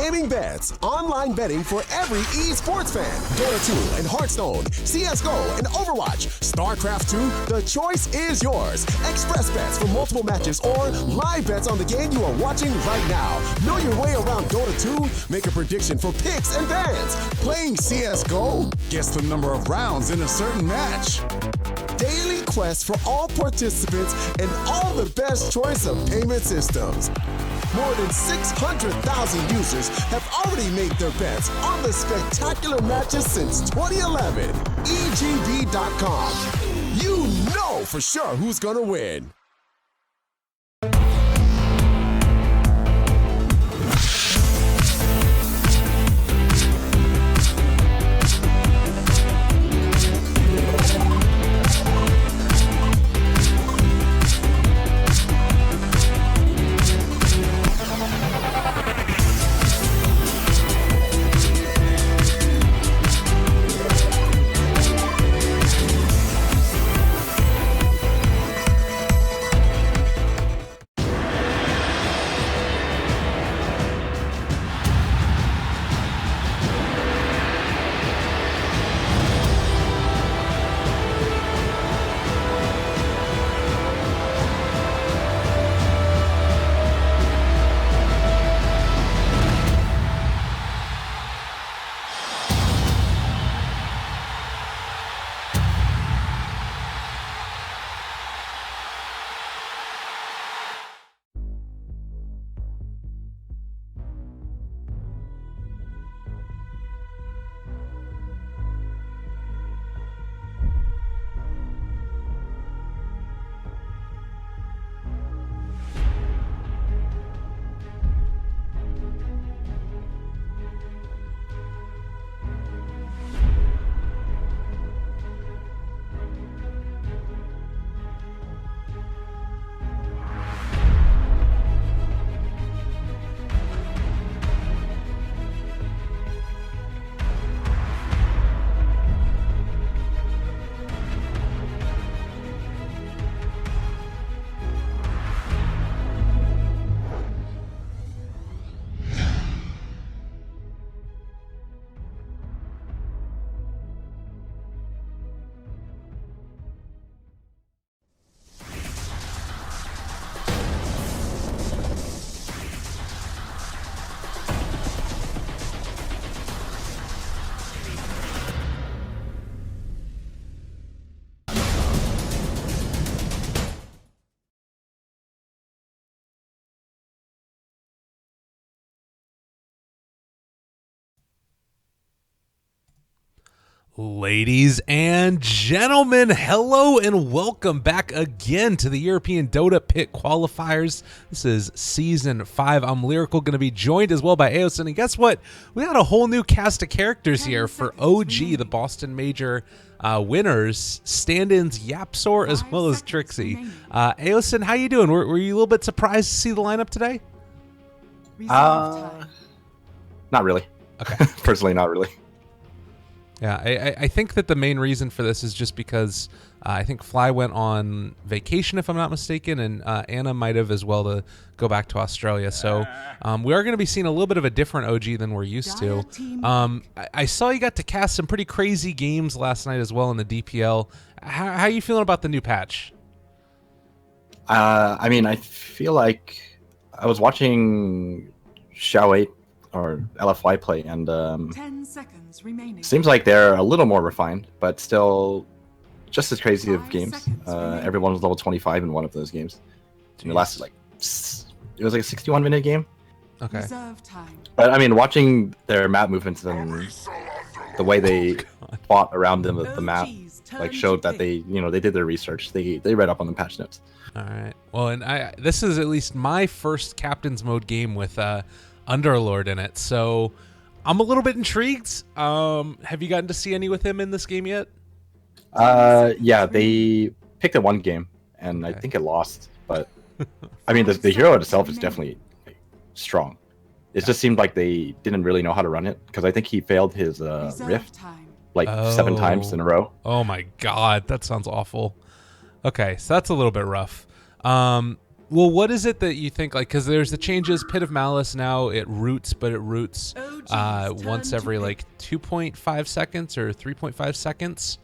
gaming bets, online betting for every esports fan. Dota 2 and Hearthstone, CSGO and Overwatch, StarCraft 2, the choice is yours. Express bets for multiple matches or live bets on the game you are watching right now. Know your way around Dota 2? Make a prediction for picks and bans. Playing CSGO? Guess the number of rounds in a certain match. Daily quest for all participants and all the best choice of payment systems. More than 600,000 users have already made their bets on the spectacular matches since 2011. EGB.com. You know for sure who's gonna win. Ladies and gentlemen, hello and welcome back again to the European Dota Pit Qualifiers. This is Season 5. I'm Lyrical, going to be joined as well by Aosin. And guess what? We got a whole new cast of characters here for OG, the Boston Major winners, stand-ins Yapsor as well as Trixie. Aosin, how you doing? Were you a little bit surprised to see the lineup today? Not really. Okay. Personally, not really. Yeah, I think that the main reason for this is just because I think Fly went on vacation, if I'm not mistaken, and Anna might have as well to go back to Australia. So we are going to be seeing a little bit of a different OG than we're used to. I saw you got to cast some pretty crazy games last night as well in the DPL. How are you feeling about the new patch? I mean, I feel like I was watching Xiao 8 or LFY play, and 10 seconds remaining. Seems like they're a little more refined, but still just as crazy of games. Everyone was level 25 in one of those games. And it lasted like, it was like a 61-minute game. Okay. But I mean, watching their map movements and the way they fought around them, the map, like showed that they did their research. They read up on the patch notes. All right. Well, and this is at least my first Captain's Mode game with Underlord in it, so I'm a little bit intrigued. Have you gotten to see any with him in this game yet? Yeah, they picked a one game, and I think it lost. But I mean, the hero itself is definitely strong. It just seemed like they didn't really know how to run it, because I think he failed his rift like 7 times in a row. Oh my god, that sounds awful. Okay, so that's a little bit rough. Well, what is it that you think, like, because there's the changes, Pit of Malice now, it roots, but it roots once every, like, 2.5 seconds or 3.5 seconds,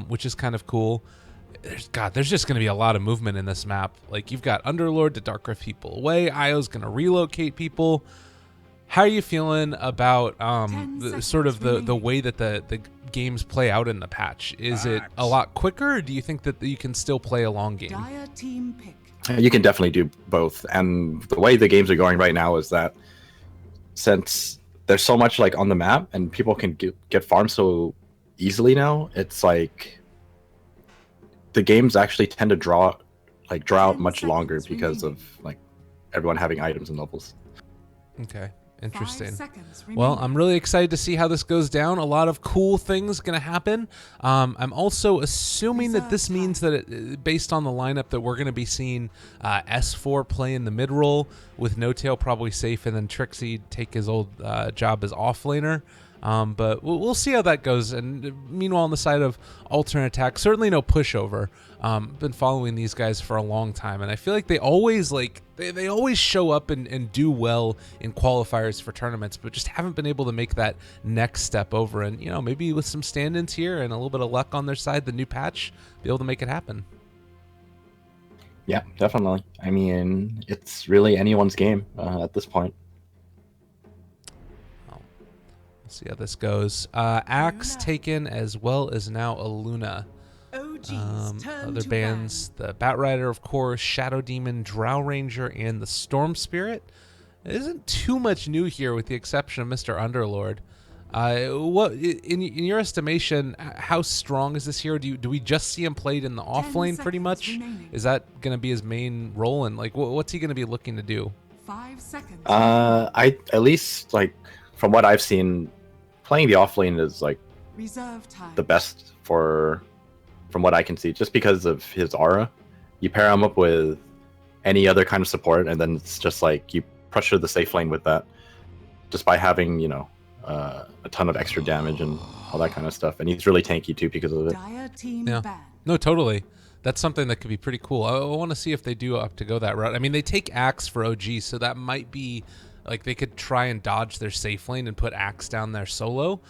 which is kind of cool. There's just going to be a lot of movement in this map. Like, you've got Underlord to dark rift people away, Io's going to relocate people. How are you feeling about the way that the games play out in the patch? Is it a lot quicker, or do you think that you can still play a long game? Dire team pick. You can definitely do both. And the way the games are going right now is that since there's so much like on the map and people can get farmed so easily now, it's like the games actually tend to draw out much longer because of like everyone having items and levels. Okay. Interesting. 5 seconds Well, remaining. I'm really excited to see how this goes down. A lot of cool things going to happen. I'm also assuming that this means that based on the lineup that we're going to be seeing S4 play in the mid role with No Tail probably safe, and then Trixie take his old job as offlaner. But we'll see how that goes. And meanwhile, on the side of alternate attack, certainly no pushover. Been following these guys for a long time, and I feel like they always they always show up and do well in qualifiers for tournaments, but just haven't been able to make that next step over. And maybe with some stand-ins here and a little bit of luck on their side, the new patch, be able to make it happen. Yeah, definitely. I mean, it's really anyone's game at this point. See how this goes. Axe taken, as well as now a Luna. OG's turn Other to bands, the Batrider, of course, Shadow Demon, Drow Ranger, and the Storm Spirit. There isn't too much new here, with the exception of Mr. Underlord. What, in your estimation, how strong is this hero? Do we just see him played in the off lane pretty seconds much? remaining. Is that going to be his main role? And like, what's he going to be looking to do? 5 seconds. I at least like from what I've seen, playing the off lane is like Reserve time. the best from what I can see, just because of his aura. You pair him up with any other kind of support, and then it's just like you pressure the safe lane with that, just by having a ton of extra damage and all that kind of stuff. And he's really tanky too because of it. Dire team Yeah. ban. No, totally. That's something that could be pretty cool. I want to see if they do up to go that route. I mean, they take Axe for OG, so that might be like they could try and dodge their safe lane and put Axe down there solo,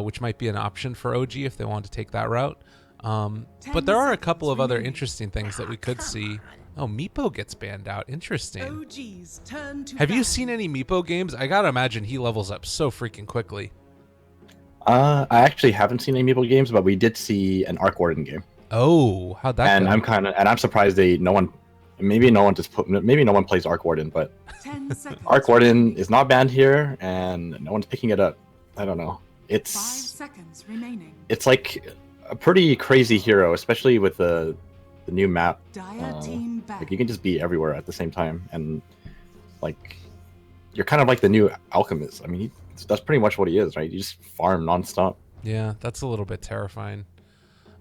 which might be an option for OG if they want to take that route. But there are a couple of other interesting things that we could see. Oh, Meepo gets banned out. Interesting. OG's turn to Have you ban. seen any Meepo games? I gotta imagine he levels up so freaking quickly. I actually haven't seen any Meeple games, but we did see an Arc Warden game. Oh, how'd that And go? I'm surprised maybe no one plays Arc Warden, but 10 seconds. Arc Warden is not banned here, and no one's picking it up. I don't know. 5 It's seconds remaining. like a pretty crazy hero, especially with the new map. Dire team ban. Like you can just be everywhere at the same time, and like you're kind of like the new alchemist. I mean, that's pretty much what he is, right? You just farm nonstop. Yeah, that's a little bit terrifying.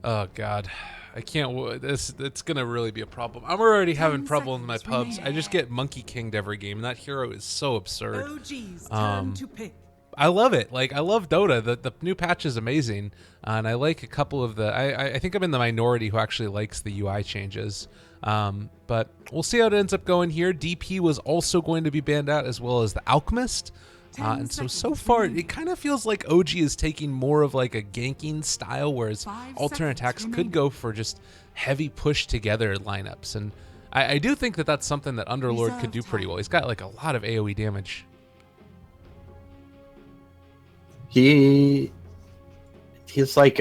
Oh God, I can't. It's gonna really be a problem. I'm already having 10 trouble in my seconds pubs. remaining. I just get monkey kinged every game, and that hero is so absurd. OG's Um, turn to pick. I love it. Like, I love Dota. The new patch is amazing, and I like a couple of the. I think I'm in the minority who actually likes the UI changes. But we'll see how it ends up going here. DP was also going to be banned out, as well as the Alchemist. 10 And so seconds far, remaining. it kind of feels like OG is taking more of like a ganking style, whereas 5 alternate seconds attacks remaining. could go for just heavy push together lineups. And I do think that that's something that Underlord could Reserve do pretty time. well. He's got like a lot of AoE damage. He's like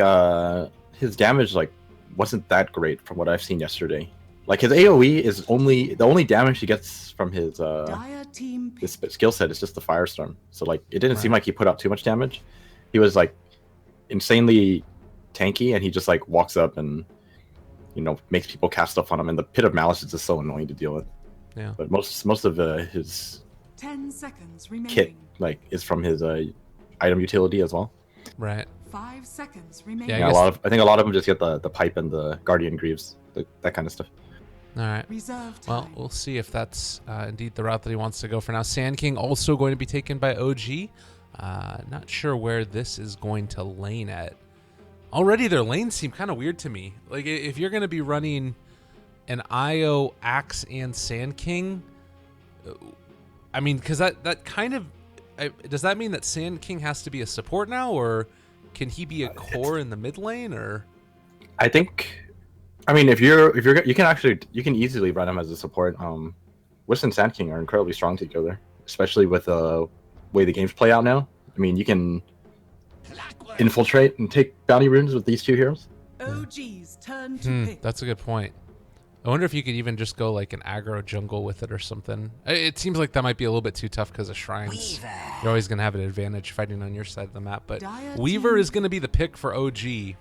his damage like wasn't that great from what I've seen yesterday. Like his AoE is the only damage he gets from his Dire team pick. skill set is just the Firestorm. So like it didn't seem Right. like he put up too much damage. He was like insanely tanky, and he just like walks up and makes people cast stuff on him. And the Pit of Malice is just so annoying to deal with. Yeah. But most of his 10 seconds remaining. kit like is from his item utility as well. Right. 5 seconds remaining. Yeah, I Yeah, guess- I think a lot of them just get the pipe and the Guardian Greaves, that kind of stuff. All right. Reserve Well, time. we'll see if that's indeed the route that he wants to go for now. Sand King also going to be taken by OG. Not sure where this is going to lane at. Already their lanes seem kind of weird to me. Like if you're going to be running an IO Axe and Sand King. I mean, because that kind of does that mean that Sand King has to be a support now, or can he be a core in the mid lane? Or I think, I mean, if you're you can easily run him as a support. Wisp and Sand King are incredibly strong together, especially with the way the games play out now. I mean, you can infiltrate and take bounty runes with these two heroes. OG's turn to pick. that's a good point. I wonder if you could even just go like an aggro jungle with it or something. It seems like that might be a little bit too tough because of shrines. You're always going to have an advantage fighting on your side of the map. But Weaver is going to be the pick for OG.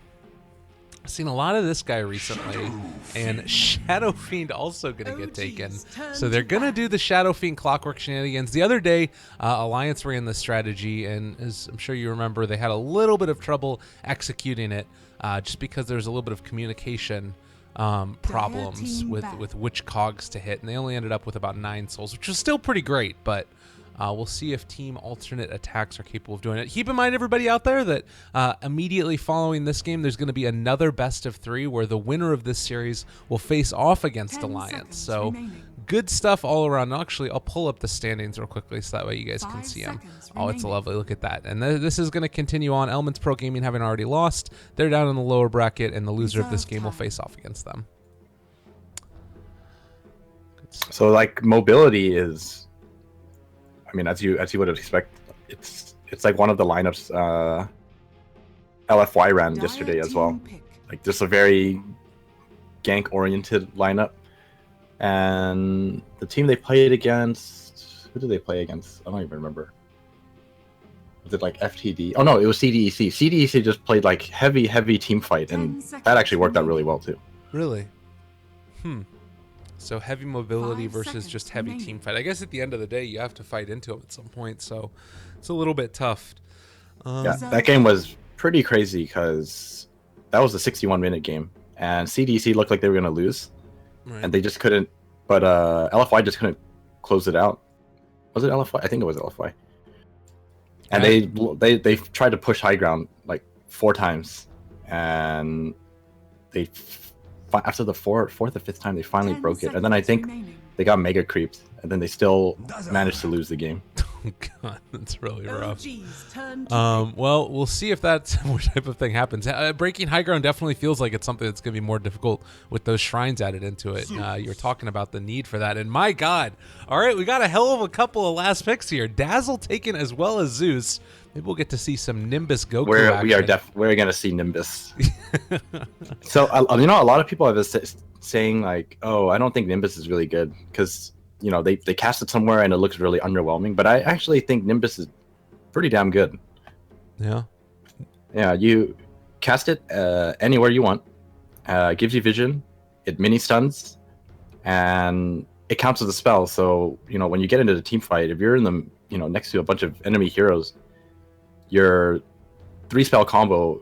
I've seen a lot of this guy recently. And Shadow Fiend also going to get taken. So they're going to do the Shadow Fiend clockwork shenanigans. The other day, Alliance ran this strategy. And as I'm sure you remember, they had a little bit of trouble executing it just because there's a little bit of communication problems with which cogs to hit, and they only ended up with about 9 souls, which is still pretty great, but we'll see if team alternate attacks are capable of doing it. Keep in mind, everybody out there, that immediately following this game, there's going to be another best of 3 where the winner of this series will face off against Alliance. So good stuff all around. Actually, I'll pull up the standings real quickly so that way you guys can see them. Oh, it's lovely. Look at that. And this is going to continue on. Elements Pro Gaming having already lost. They're down in the lower bracket, and the loser of this game will face off against them. So, like, mobility is, I mean, as you would expect, it's like one of the lineups LFY ran yesterday as well. Like, just a very gank-oriented lineup. And the team they played against, who did they play against? I don't even remember. Was it like FTD? Oh no, it was CDEC. CDEC just played like heavy team fight, and that actually worked out really well too. Really? So heavy mobility versus just heavy team fight. I guess at the end of the day, you have to fight into them at some point, so it's a little bit tough. Yeah, that game was pretty crazy because that was a 61-minute game, and CDEC looked like they were going to lose. Right. And they just couldn't, but LFY just couldn't close it out. Was it LFY? I think it was LFY. And they tried to push high ground like 4 times, and they after the fourth or fifth time they finally broke it. And then I think they got mega creeped, and then they still managed to lose the game. Oh god, that's really rough. Well, we'll see if that type of thing happens. Breaking high ground definitely feels like it's something that's going to be more difficult with those shrines added into it. You're talking about the need for that, and my god. All right, we got a hell of a couple of last picks here. Dazzle taken as well as Zeus. Maybe we'll get to see some Nimbus Goku we're going to see Nimbus. So, you know, a lot of people have been saying like, oh, I don't think Nimbus is really good because, you know, they cast it somewhere and it looks really underwhelming. But I actually think Nimbus is pretty damn good. Yeah. Yeah, you cast it anywhere you want. Gives you vision. It mini stuns, and it counts as a spell. So, you know, when you get into the team fight, if you're in the, you know, next to a bunch of enemy heroes, your 3-spell combo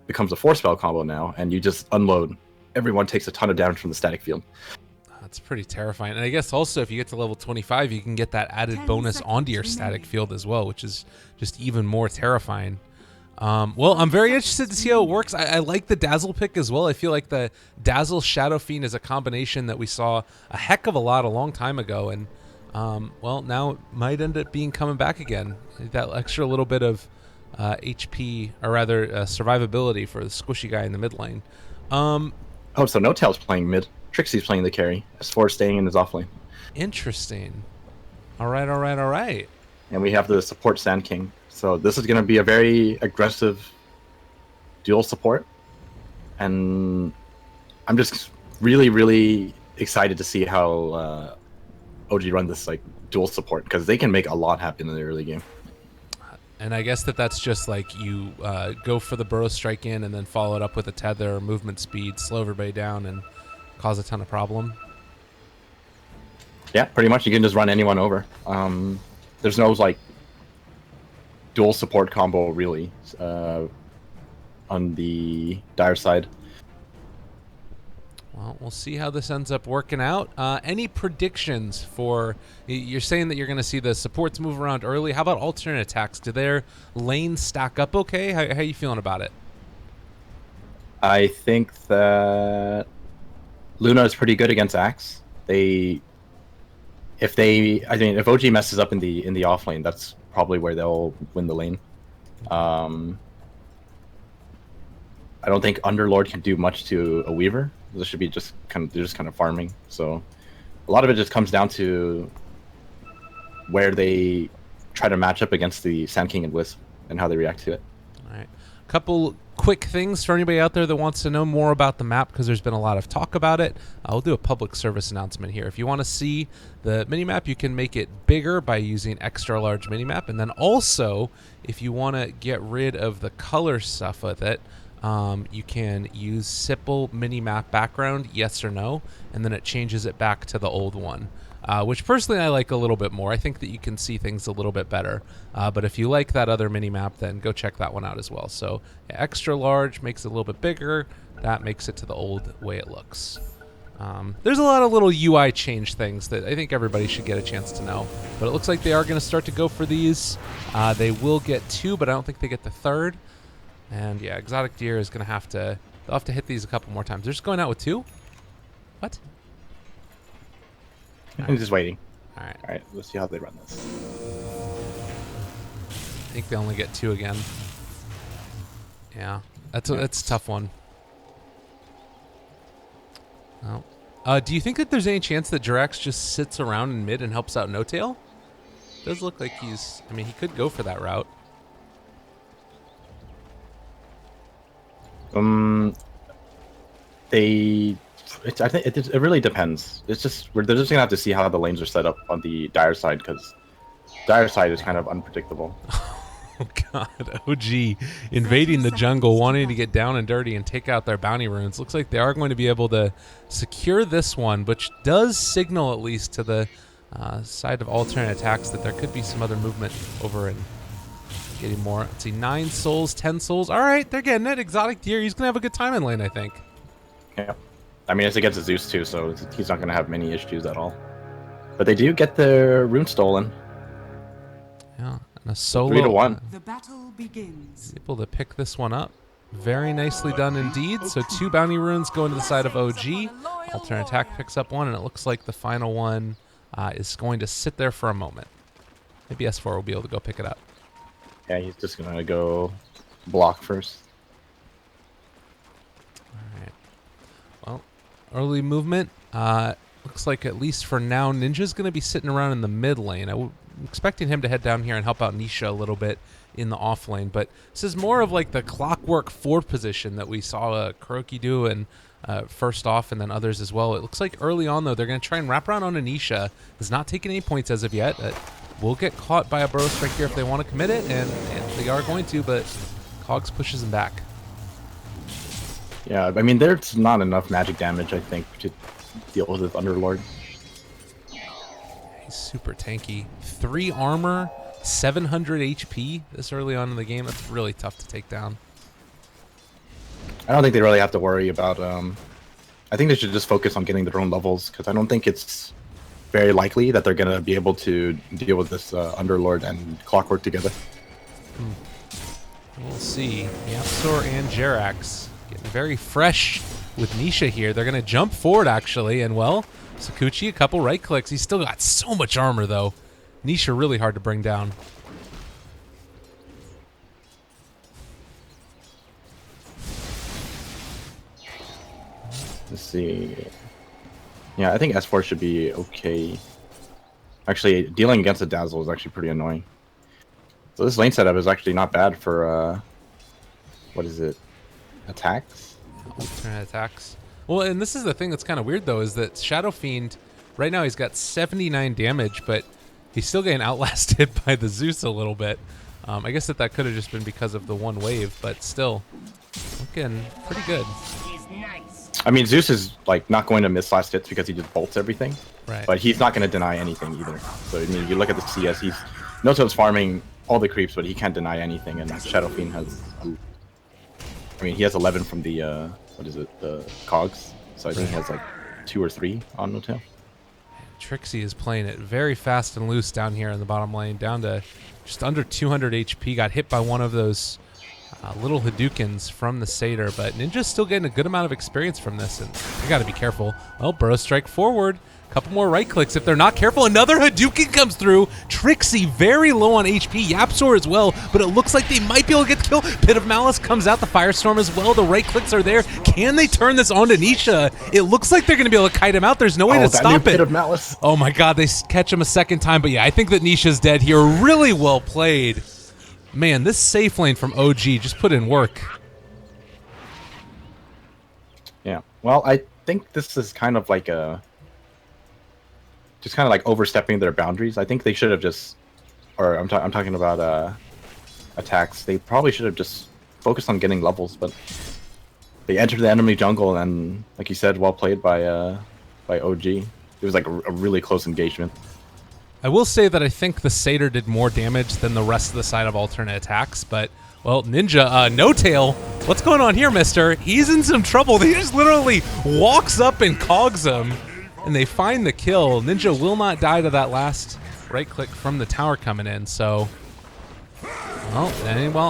becomes a 4-spell combo now, and you just unload. Everyone takes a ton of damage from the static field. That's pretty terrifying. And I guess also if you get to level 25, you can get that added bonus onto your static field as well, which is just even more terrifying. Well, I'm very interested to see how it works. I like the Dazzle pick as well. I feel like the Dazzle Shadow Fiend is a combination that we saw a heck of a lot a long time ago, and well, now it might end up being coming back again. That extra little bit of HP, or rather survivability for the squishy guy in the mid lane. Oh, so No Tail's playing mid. Trixie's playing the carry. S4 staying in his off lane. Interesting. All right. And we have the support Sand King. So this is going to be a very aggressive dual support. And I'm just really excited to see how OG run this like dual support, because they can make a lot happen in the early game. And I guess that's just like you go for the burrow strike in and then follow it up with a tether or movement speed, slow everybody down, and cause a ton of problem. Yeah, pretty much. You can just run anyone over. There's no like dual support combo really on the Dire side. Well, we'll see how this ends up working out. Any predictions for... You're saying that you're going to see the supports move around early. How about alternate attacks? Do their lanes stack up okay? How are you feeling about it? I think that Luna is pretty good against Axe. I mean, if OG messes up in the off lane, that's probably where they'll win the lane. I don't think Underlord can do much to a Weaver. This should be they're just kind of farming. So a lot of it just comes down to where they try to match up against the Sand King and Wisp and how they react to it. All right. Couple quick things for anybody out there that wants to know more about the map, because there's been a lot of talk about it. I'll do a public service announcement here. If you want to see the minimap, you can make it bigger by using extra large minimap. And then also, if you want to get rid of the color stuff with it, you can use Sipple minimap background, yes or no, and then it changes it back to the old one. Which personally I like a little bit more. I think that you can see things a little bit better. But if you like that other mini-map, then go check that one out as well. So yeah, extra large makes it a little bit bigger. That makes it to the old way it looks. There's a lot of little UI change things that I think everybody should get a chance to know. But it looks like they are going to start to go for these. They will get 2, but I don't think they get the 3rd. And yeah, Exotic Deer is going to have to... They'll have to hit these a couple more times. They're just going out with 2? What? I'm just waiting. All right. All right, let's see how they run this. I think they only get 2 again. Yeah, that's a tough one. Oh. Do you think that there's any chance that Jirax just sits around in mid and helps out No Tail? Does look like he's... I mean, he could go for that route. I think it really depends. It's just they're just gonna have to see how the lanes are set up on the Dire side, because Dire side is kind of unpredictable. Oh god, OG invading the jungle, wanting to get down and dirty and take out their bounty runes. Looks like they are going to be able to secure this one, which does signal at least to the side of alternate attacks that there could be some other movement over and getting more. Let's see, 9 souls, 10 souls. All right, they're getting it. Exotic Deer, he's gonna have a good time in lane, I think. Yeah. I mean, it's against a Zeus too, so he's not going to have many issues at all. But they do get their rune stolen. Yeah, and a solo. 3-1. The battle begins. Able to pick this one up. Very nicely done indeed. So 2 bounty runes going to the side of OG. Alternate attack picks up 1, and it looks like the final one is going to sit there for a moment. Maybe S4 will be able to go pick it up. Yeah, he's just going to go block first. Early movement. Looks like at least for now, Ninja's going to be sitting around in the mid lane. I'm expecting him to head down here and help out Nisha a little bit in the off lane. But this is more of like the clockwork 4 position that we saw Kuroki do and first off, and then others as well. It looks like early on, though, they're going to try and wrap around on Anisha. Has not taken any points as of yet. Will get caught by a Burrow Strike here if they want to commit it, and they are going to, but Cogs pushes him back. Yeah, I mean, there's not enough magic damage, I think, to deal with this Underlord. He's super tanky. 3 armor, 700 HP this early on in the game. That's really tough to take down. I don't think they really have to worry about... I think they should just focus on getting their own levels, because I don't think it's very likely that they're going to be able to deal with this Underlord and Clockwork together. We'll see. Yapsor and Jirax getting very fresh with Nisha here. They're going to jump forward, actually, and, well, Sakuchi, a couple right clicks. He's still got so much armor, though. Nisha really hard to bring down. Let's see. Yeah, I think S4 should be okay. Actually, dealing against the Dazzle is actually pretty annoying. So this lane setup is actually not bad for, what is it? Attacks? Alternate attacks. Well, and this is the thing that's kind of weird, though, is that Shadow Fiend, right now he's got 79 damage, but he's still getting outlasted by the Zeus a little bit. I guess that could have just been because of the one wave, but still, looking pretty good. I mean, Zeus is like not going to miss last hits because he just bolts everything. Right. But he's not going to deny anything either. So I mean, you look at the CS, he's Noto's farming all the creeps, but he can't deny anything. And Shadow Fiend has, I mean, he has 11 from the what is it, the Cogs. So I think he has like 2 or 3 on Noto. Trixie is playing it very fast and loose down here in the bottom lane, down to just under 200 HP. Got hit by one of those Little Hadoukens from the Satyr, but Ninja's still getting a good amount of experience from this, and you got to be careful. Well, Burrow Strike forward. Couple more right clicks. If they're not careful, another Hadouken comes through. Trixie very low on HP. Yapzor as well, but it looks like they might be able to get the kill. Pit of Malice comes out. The Firestorm as well. The right clicks are there. Can they turn this on to Nisha? It looks like they're going to be able to kite him out. There's no way to stop it. Pit of Malice. Oh my god, they catch him a second time. But yeah, I think that Nisha's dead here. Really well played. Man, this safe lane from OG just put in work. Yeah. Well, I think this is kind of like just kind of like overstepping their boundaries. I think they should have just, or I'm talking about aTTaX. They probably should have just focused on getting levels, but they entered the enemy jungle, and like you said, well played by OG. It was like a really close engagement. I will say that I think the Satyr did more damage than the rest of the side of alternate attacks, but, well, Ninja, No Tail, what's going on here, mister? He's in some trouble. He just literally walks up and cogs him, and they find the kill. Ninja will not die to that last right click from the tower coming in, so, well,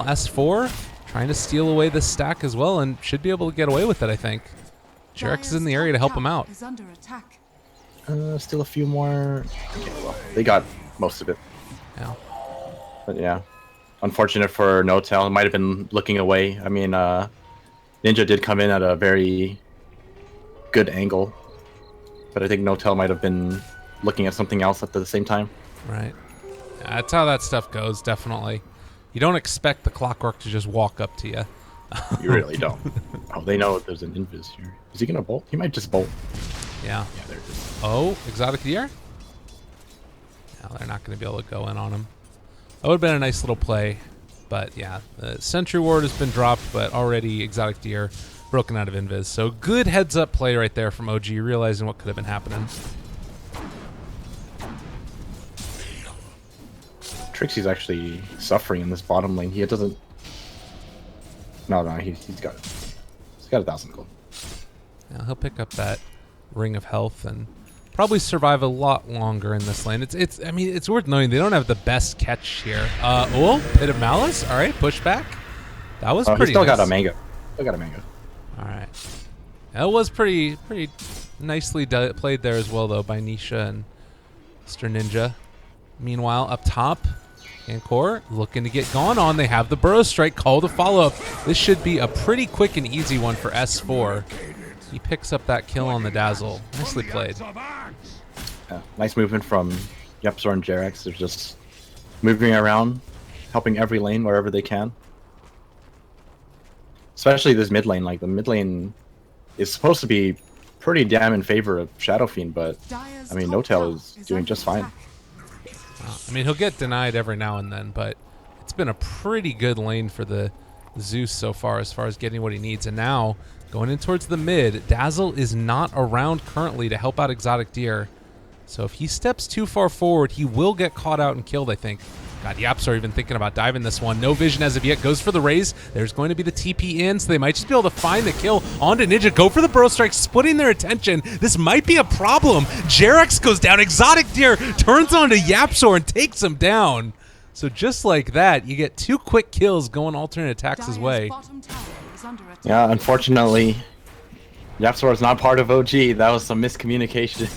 S4 trying to steal away this stack as well, and should be able to get away with it, I think. Jarex is in the area to help him out. Is under attack. Still a few more. Okay, well, they got most of it. Yeah. But yeah, unfortunate for No Tail. Might have been looking away. I mean, Ninja did come in at a very good angle, but I think No Tail might have been looking at something else at the same time. Right. Yeah, that's how that stuff goes, definitely. You don't expect the Clockwork to just walk up to you. You really don't. Oh, they know there's an invis here. Is he gonna bolt? He might just bolt. Yeah. Yeah, there it is. Oh, Exotic Deer? No, they're not going to be able to go in on him. That would have been a nice little play. But yeah, the Sentry Ward has been dropped, but already Exotic Deer broken out of invis. So good heads up play right there from OG, realizing what could have been happening. Trixie's actually suffering in this bottom lane. He doesn't. No, he's got 1,000 gold. Yeah, he'll pick up that Ring of Health and probably survive a lot longer in this lane. I mean, it's worth noting they don't have the best catch here. Pit of Malice. All right, pushback. That was pretty. He still nice. got a mango. Still got a mango. All right, that was pretty nicely played there as well, though, by Nisha and Mr. Ninja. Meanwhile, up top, Ancor looking to get gone on. They have the Burrow Strike. Call to follow up. This should be a pretty quick and easy one for S4. He picks up that kill on the Dazzle. Nicely played. Yeah, nice movement from Yapzor and Jarex. They're just moving around, helping every lane wherever they can. Especially this mid lane. Like, the mid lane is supposed to be pretty damn in favor of Shadow Fiend, but I mean, No Tail is doing just fine. I mean, he'll get denied every now and then, but it's been a pretty good lane for the Zeus so far as getting what he needs. And now, going in towards the mid, Dazzle is not around currently to help out Exotic Deer. So if he steps too far forward, he will get caught out and killed, I think. God, Yapzor even thinking about diving this one. No vision as of yet. Goes for the raise. There's going to be the TP in, so they might just be able to find the kill. Onto Ninja. Go for the Burrow Strike, splitting their attention. This might be a problem. Jarex goes down. Exotic Deer turns onto Yapzor and takes him down. So just like that, you get 2 quick kills going alternate attacks his way. Yeah, unfortunately, Yapzor is not part of OG. That was some miscommunication.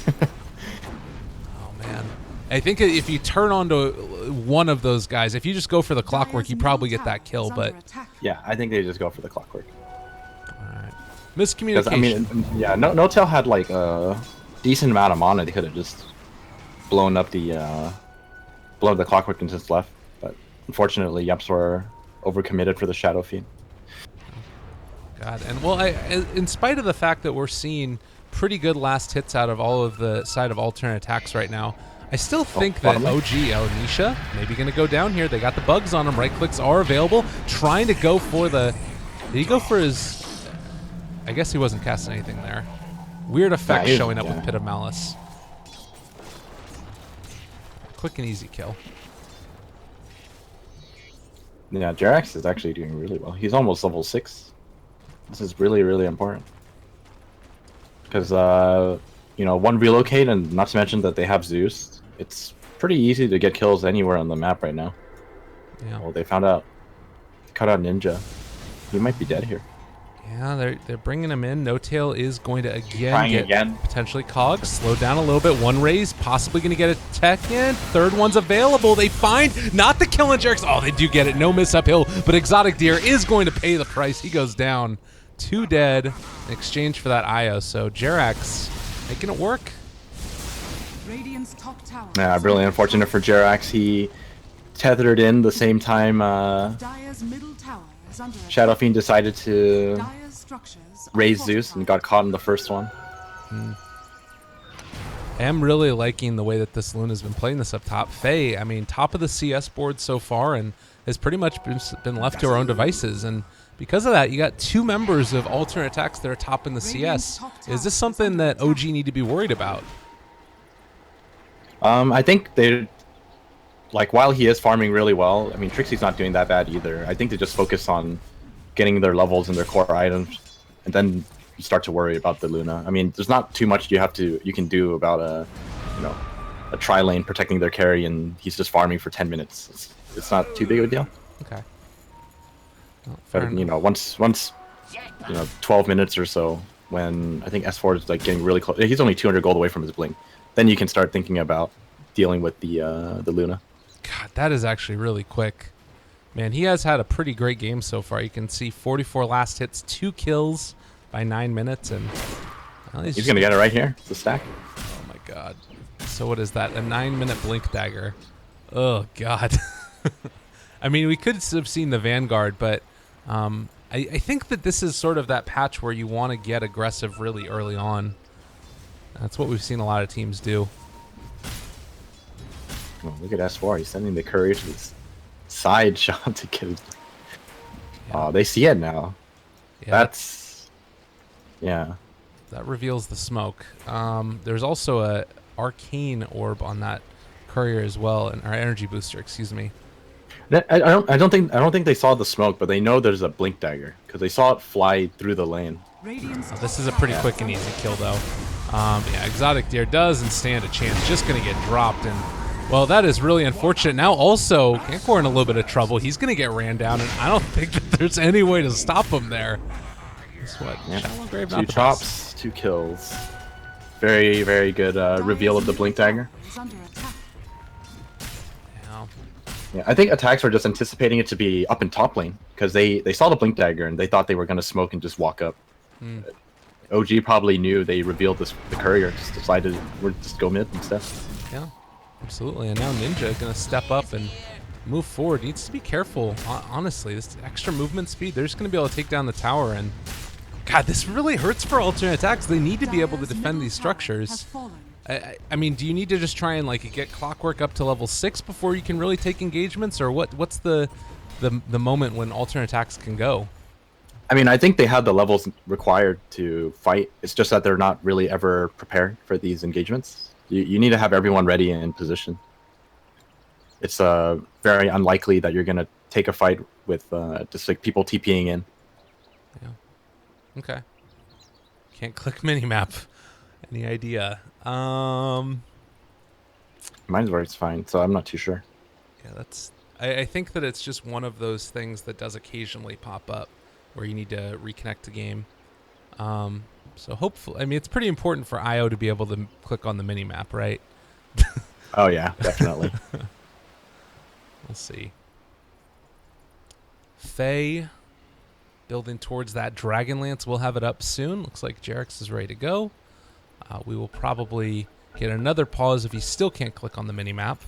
I think if you turn onto one of those guys, if you just go for the Clockwork, you probably get that kill, but... Yeah, I think they just go for the Clockwork. Alright. Miscommunication. I mean, yeah, No Tail had like a decent amount of mana. They could have just blown up the Clockwork and just left. But unfortunately, Yapzor overcommitted for the Shadow Fiend. God, and well, in spite of the fact that we're seeing pretty good last hits out of all of the side of alternate attacks right now, I still think that OG, Nisha, maybe going to go down here. They got the bugs on him. Right clicks are available. Trying to go for the... Did he go for his... I guess he wasn't casting anything there. Weird effect showing up with Pit of Malice. Quick and easy kill. Yeah, Jarex is actually doing really well. He's almost level 6. This is really, really important. Because, you know, one relocate, and not to mention that they have Zeus. It's pretty easy to get kills anywhere on the map right now. Yeah. Well, they found out. Cut out Ninja. he might be dead here. Yeah, they're bringing him in. No Tail is going to Trying get again. potentially cogs. Slow down a little bit. One raise, possibly going to get a tech in. Third one's available. They find not the killing jerks. Oh, they do get it. No miss uphill, but Exotic Deer is going to pay the price. He goes down. 2 dead in exchange for that IO. So Jerax making it work. Radiant's top tower. Yeah, really unfortunate for Jerax. He tethered in the same time Dire's middle tower is under attack. Shadow Fiend decided to Dire's structures are raise Zeus and fortified. got caught in the first one. I am really liking the way that this Luna's been playing this up top. Faye, I mean, top of the CS board so far and has pretty much been left to her own devices. And because of that, you got 2 members of alternate attacks that are top in the CS. Is this something that OG need to be worried about? I think they, like, while he is farming really well, I mean, Trixie's not doing that bad either. I think they just focus on getting their levels and their core items, and then you start to worry about the Luna. I mean, there's not too much you can do about a tri-lane protecting their carry, and he's just farming for 10 minutes. It's not too big of a deal. Okay. Well, fair But enough. once 12 minutes or so, when I think S4 is like getting really close, he's only 200 gold away from his blink. Then you can start thinking about dealing with the Luna. God, that is actually really quick. Man, he has had a pretty great game so far. You can see 44 last hits, 2 kills by 9 minutes, and well, He's gonna get it right here. It's a stack. Oh my god. So what is that? A 9-minute blink dagger. Oh god. I mean, we could have seen the Vanguard, but I think that this is sort of that patch where you want to get aggressive really early on. That's what we've seen a lot of teams do. Oh, look at S4. He's sending the courier to this side shot to get his. Yeah. Oh, they see it now. Yeah, That's. Yeah. that reveals the smoke. There's also a arcane orb on that courier as well, and our energy booster, excuse me. I don't think they saw the smoke, but they know there's a blink dagger because they saw it fly through the lane. Radiant's Oh, this top is a pretty tower quick and is easy under kill, though. Yeah, Exotic Deer doesn't stand a chance. Just going to get dropped. And, well, that is really unfortunate. Now, also, Kankor in a little bit of trouble. He's going to get ran down, and I don't think that there's any way to stop him there. Guess what? Yeah. Shallow Grave, 2 not the best. chops, 2 kills. Very, very good reveal of the blink dagger. is under attack. Yeah. Yeah, I think attacks were just anticipating it to be up in top lane because they saw the blink dagger and they thought they were going to smoke and just walk up. OG probably knew they revealed the courier, just decided we're just go mid instead. Yeah, absolutely. And now Ninja going to step up and move forward. Needs to be careful, honestly. This extra movement speed, they're just going to be able to take down the tower. And, God, this really hurts for alternate attacks. They need to be able to Dire's defend middle these tower has structures. fallen. I mean, do you need to just try and like get Clockwork up to level 6 before you can really take engagements, or what's the moment when alternate attacks can go? I mean, I think they have the levels required to fight. It's just that they're not really ever prepared for these engagements. You need to have everyone ready and in position. It's very unlikely that you're going to take a fight with just like people TPing in. Yeah. Okay. Can't click minimap. Any idea? Mine's where it's fine, so I'm not too sure. Yeah, that's. I think that it's just one of those things that does occasionally pop up where you need to reconnect the game. So hopefully, I mean, it's pretty important for IO to be able to click on the mini map, right? Oh yeah, definitely. We'll see. Faye building towards that Dragonlance. We'll have it up soon. Looks like Jerax is ready to go. We will probably get another pause if he still can't click on the mini map.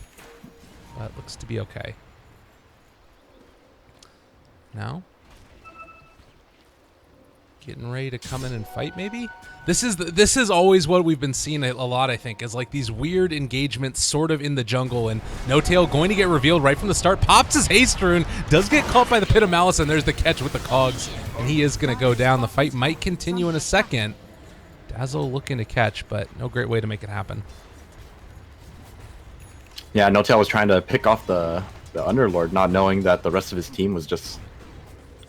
But looks to be okay. Now, getting ready to come in and fight, maybe? This is always what we've been seeing a lot, I think, is like these weird engagements sort of in the jungle, and No Tail going to get revealed right from the start. Pops his haste rune, does get caught by the Pit of Malice, and there's the catch with the cogs, and he is going to go down. The fight might continue in a second. Dazzle looking to catch, but no great way to make it happen. Yeah, No-Tail was trying to pick off the Underlord, not knowing that the rest of his team was just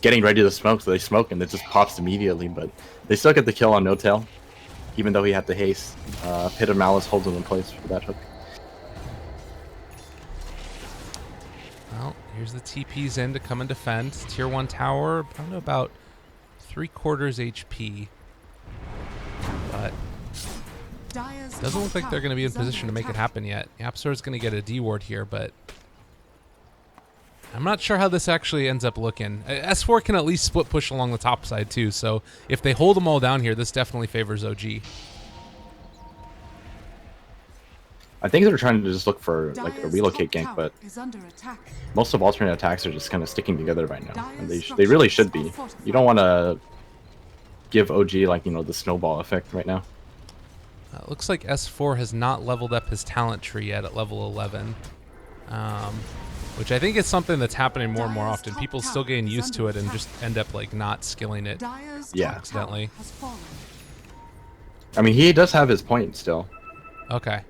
getting ready to smoke, so they smoke and it just pops immediately, but they still get the kill on No-Tail, even though he had the haste. Pit of Malice holds him in place for that hook. Well, Here's the TP's in to come and defend. Tier 1 tower, I don't know, about 3/4 HP. But doesn't look like they're going to be in position to make it happen yet. YapzOr's going to get a D ward here, but I'm not sure how this actually ends up looking. S4 can at least split push along the top side too, so if they hold them all down here, this definitely favors OG. I think they're trying to just look for like a relocate gank, but most of alternate attacks are just kind of sticking together right now, and they really should be. You don't want to give OG like the snowball effect right now. Looks like S4 has not leveled up his talent tree yet at level 11, which I think is something that's happening more and more often. People still getting used to it and just end up like not skilling it. Yeah, accidentally. I mean, he does have his point still. Okay.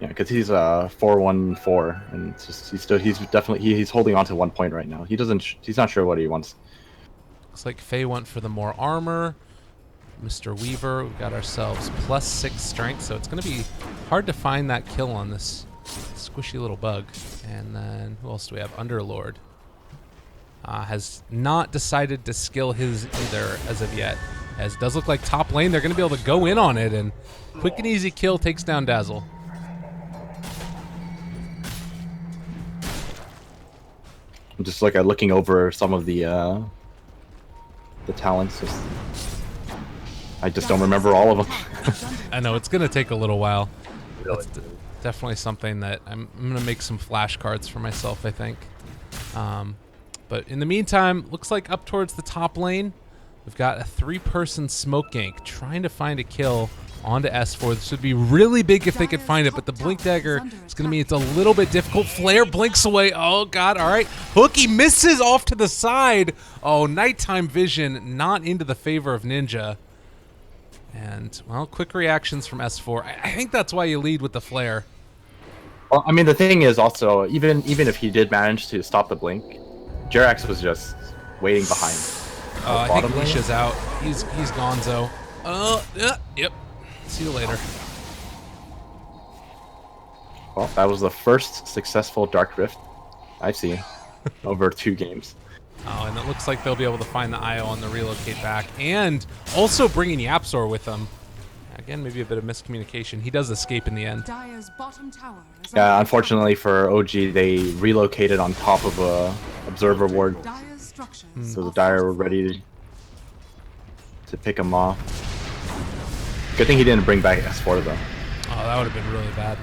Yeah, because he's 4-1-4, and it's just, he's holding on to 1 point right now. He's not sure what he wants. Looks like Faye went for the more armor. Mr. Weaver, we've got ourselves +6 strength, so it's going to be hard to find that kill on this squishy little bug. And then who else do we have? Underlord has not decided to skill his either as of yet. As it does look like top lane, they're going to be able to go in on it, and quick and easy kill takes down Dazzle. I'm just like looking over some of the talents. I just don't remember all of them. I know it's gonna take a little while. Really? That's definitely something that I'm gonna make some flashcards for myself, I think. But in the meantime, looks like up towards the top lane, we've got a 3-person smoke gank trying to find a kill onto S4. This would be really big if they could find it, but the Blink Dagger is going to mean it's a little bit difficult. Flare blinks away. Oh, God. All right. Hooky misses off to the side. Oh, nighttime vision not into the favor of Ninja. And, well, quick reactions from S4. I think that's why you lead with the Flare. Well, I mean, the thing is also, even if he did manage to stop the blink, Jerax was just waiting behind. I think Nisha's out. He's gonzo. Yep. See you later. Well, that was the first successful Dark Rift I've seen over 2 games. Oh, and it looks like they'll be able to find the IO on the relocate back, and also bringing YapzOr with them. Again, maybe a bit of miscommunication. He does escape in the end. Yeah, unfortunately for OG, they relocated on top of a observer ward, so the Dire were ready to pick him off. Good thing he didn't bring back S4 though. Oh, that would have been really bad.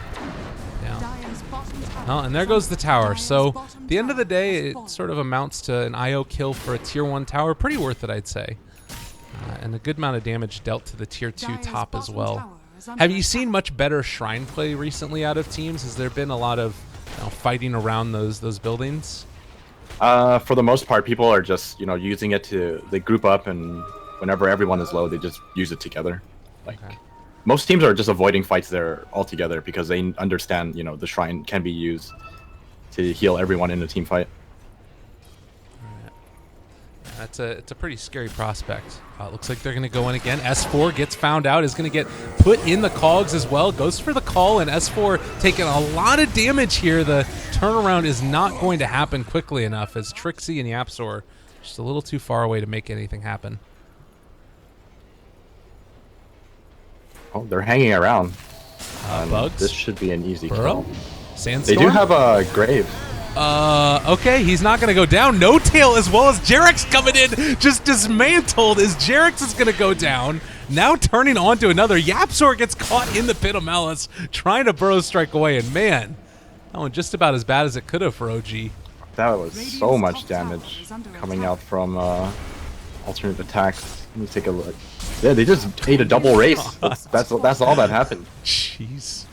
Yeah. Oh, and there goes the tower. So, at the end of the day, it sort of amounts to an IO kill for a tier 1 tower. Pretty worth it, I'd say. And a good amount of damage dealt to the tier 2 top as well. Have you seen much better Shrine play recently out of teams? Has there been a lot of fighting around those buildings? For the most part, people are just using it they group up, and whenever everyone is low, they just use it together. Like most teams are just avoiding fights there altogether because they understand the Shrine can be used to heal everyone in a team fight. It's a pretty scary prospect. Looks like they're going to go in again. S4 gets found out, is going to get put in the cogs as well. Goes for the call, and S4 taking a lot of damage here. The turnaround is not going to happen quickly enough as Trixie and YapzOr just a little too far away to make anything happen. Oh, they're hanging around. Bugs? This should be an easy Burrow? kill. Sandstorm? They do have a grave. Okay, he's not going to go down. No tail as well as Jerax coming in, just dismantled as Jerax is going to go down. Now turning on to another. YapzOr gets caught in the pit of malice, trying to burrow strike away, and man, that one just about as bad as it could have for OG. That was so much damage coming out from alternate attacks. Let me take a look. Yeah, they just ate a double race. That's all that happened. Jeez.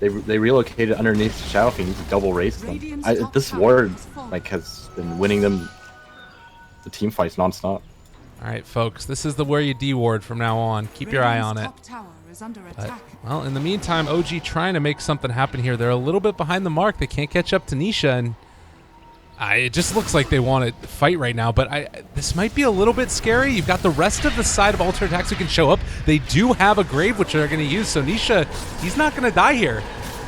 They relocated underneath Shadow Fiend to double race them. This ward has been winning them the team fights nonstop. All right, folks, this is the where you D ward from now on. Keep your eye on it. But, well, in the meantime, OG trying to make something happen here. They're a little bit behind the mark. They can't catch up to Nisha, and it just looks like they want to fight right now, but this might be a little bit scary. You've got the rest of the side of Alter Attacks who can show up. They do have a grave, which they're going to use, so Nisha, he's not going to die here.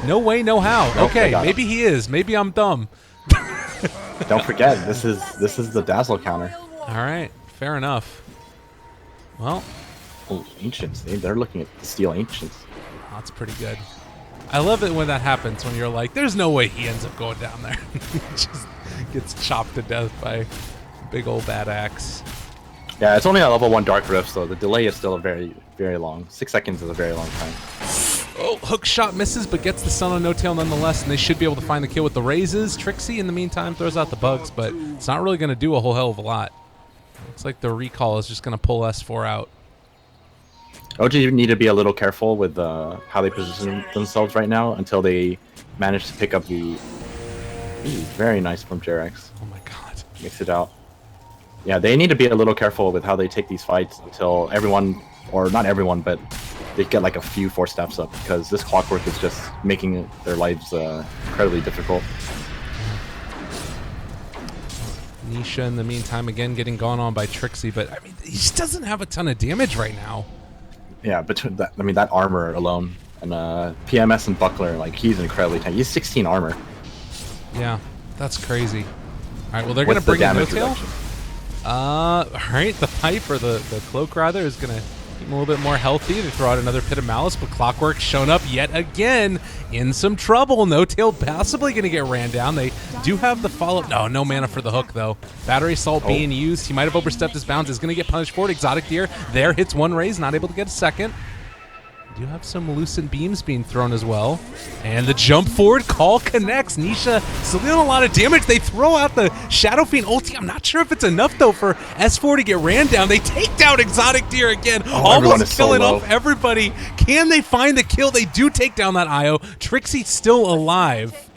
No way, no how. Okay, maybe he is. Maybe I'm dumb. Don't forget, this is the Dazzle counter. All right, fair enough. Well, Oh, Ancients. They're looking at the Steel Ancients. that's pretty good. I love it when that happens, when you're like, there's no way he ends up going down there. He just gets chopped to death by a big old bad axe. Yeah, it's only a level 1 Dark Rift, so the delay is still a very, very long. 6 seconds is a very long time. Oh, hook shot misses, but gets the stun on No Tail nonetheless, and they should be able to find the kill with the raises. Trixie, in the meantime, throws out the bugs, but it's not really going to do a whole hell of a lot. Looks like the recall is just going to pull S4 out. OG need to be a little careful with how they position themselves right now until they manage to pick up the... Ooh, very nice from Jerax. Oh my god. Mix it out. Yeah, they need to be a little careful with how they take these fights until everyone, or not everyone, but they get like a few 4 steps up, because this clockwork is just making their lives incredibly difficult. Nisha, in the meantime, again getting gone on by Trixie, but I mean, he just doesn't have a ton of damage right now. Yeah, between that, I mean, that armor alone, and PMS and Buckler, like, he's incredibly tanky. He's 16 armor. Yeah, that's crazy. All right, well, they're going to bring in No Tail. All right, the pipe, or the cloak rather, is going to keep him a little bit more healthy. They throw out another Pit of Malice, but Clockwork's shown up yet again in some trouble. No Tail possibly going to get ran down. They do have the follow-up. No mana for the hook, though. Battery Assault being used. He might have overstepped his bounds. Is going to get punished for it. Exotic Deer there hits one raise, not able to get a second. Do have some Lucent Beams being thrown as well. And the jump forward call connects. Nisha still doing a lot of damage. They throw out the Shadow Fiend ulti. I'm not sure if it's enough, though, for S4 to get ran down. They take down Exotic Deer again. Almost killing off everybody. Can they find the kill? They do take down that IO. Trixie's still alive.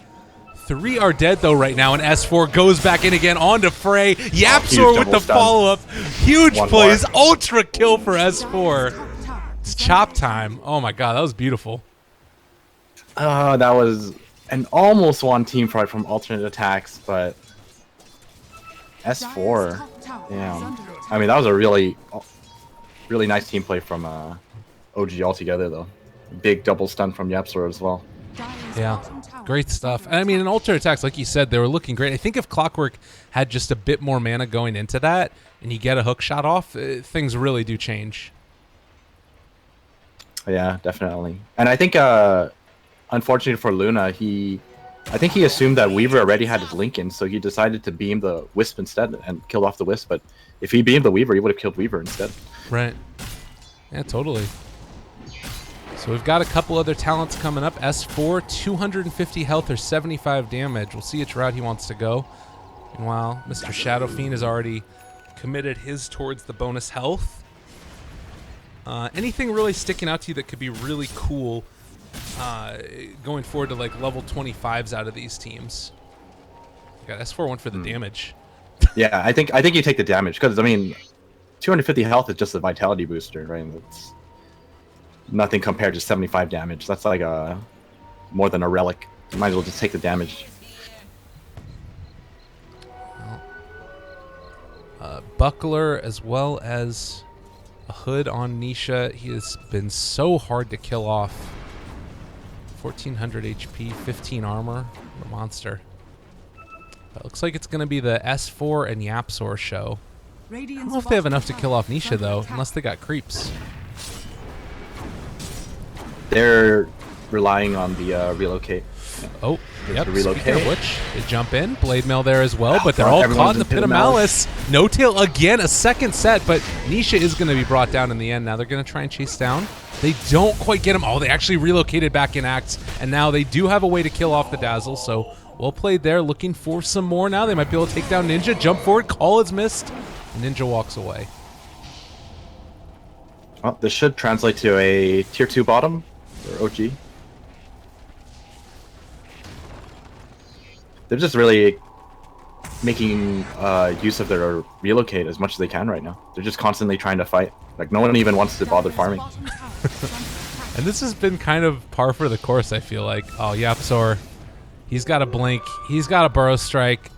3 are dead, though, right now, and S4 goes back in again onto Frey. Yapsor with the follow-up. Huge plays. Ultra kill for S4. It's chop time. Oh my god, that was beautiful. That was an almost one team fight from alternate attacks, but S4, damn. I mean, that was a really nice team play from OG altogether, though. Big double stun from Yapsor as well. Yeah, great stuff. I mean, in alternate attacks, like you said, they were looking great. I think if Clockwork had just a bit more mana going into that, and you get a hook shot off, things really do change. Yeah, definitely. And I think, unfortunately for Luna, I think he assumed that Weaver already had his Lincoln, so he decided to beam the Wisp instead and killed off the Wisp. But if he beamed the Weaver, he would have killed Weaver instead. Right. Yeah, totally. So we've got a couple other talents coming up. S4, 250 health or 75 damage. We'll see which route he wants to go. Meanwhile, Mr. Shadow Fiend has already committed his towards the bonus health. Anything really sticking out to you that could be really cool going forward to like level 25s out of these teams? You got S4 one for the damage. Yeah, I think you take the damage because I mean, 250 health is just a vitality booster, right? It's nothing compared to 75 damage. That's like more than a relic. You might as well just take the damage. Buckler as well as a hood on Nisha. He has been so hard to kill off. 1400 HP, 15 armor. What a monster. It looks like it's going to be the S4 and Yapsor show. I don't know if they have enough to kill off Nisha, though, unless they got creeps. They're relying on the relocate. Oh, yep. Speaking of which, they jump in. Blade Mail there as well, but they're all caught in the Pit of Malice. No Tail again, a second set, but Nisha is going to be brought down in the end. Now they're going to try and chase down. They don't quite get him. Oh, they actually relocated back in Acts, and now they do have a way to kill off the Dazzle, so well played there. Looking for some more now. They might be able to take down Ninja. Jump forward. Call is missed. Ninja walks away. Well, this should translate to a tier 2 bottom for OG. They're just really making use of their relocate as much as they can right now. They're just constantly trying to fight. Like, no one even wants to bother farming. And this has been kind of par for the course, I feel like. Oh, Yapsor. He's got a blink. He's got a burrow strike.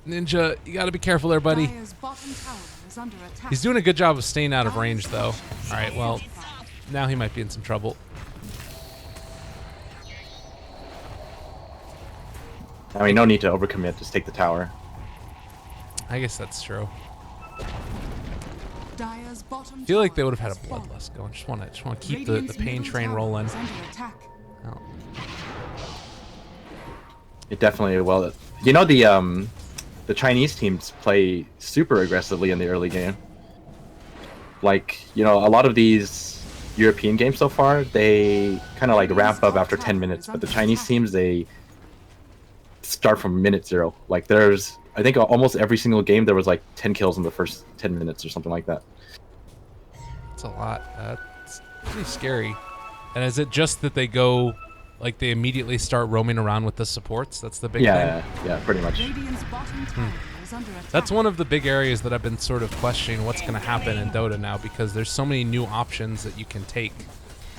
Ninja, you got to be careful there, buddy. He's doing a good job of staying out of range, though. All right, well, now he might be in some trouble. I mean, no need to overcommit. Just take the tower. I guess that's true. Dire's bottom I feel like they tower would have had a has fallen. bloodlust going. Just want to keep the Radiant's pain middle train tower rolling. is under attack. Oh. It definitely well. You know the Chinese teams play super aggressively in the early game. Like, you know, a lot of these European games so far, they kind of like ramp up after 10 minutes, but the Chinese teams, they start from minute 0. Like there's, I think almost every single game there was like 10 kills in the first 10 minutes or something like that. That's a lot. That's pretty scary. And is it just that they go, like they immediately start roaming around with the supports? That's the big thing? Yeah, pretty much. Radiant's bottom tower is under attack. That's one of the big areas that I've been sort of questioning what's going to happen in Dota now, because there's so many new options that you can take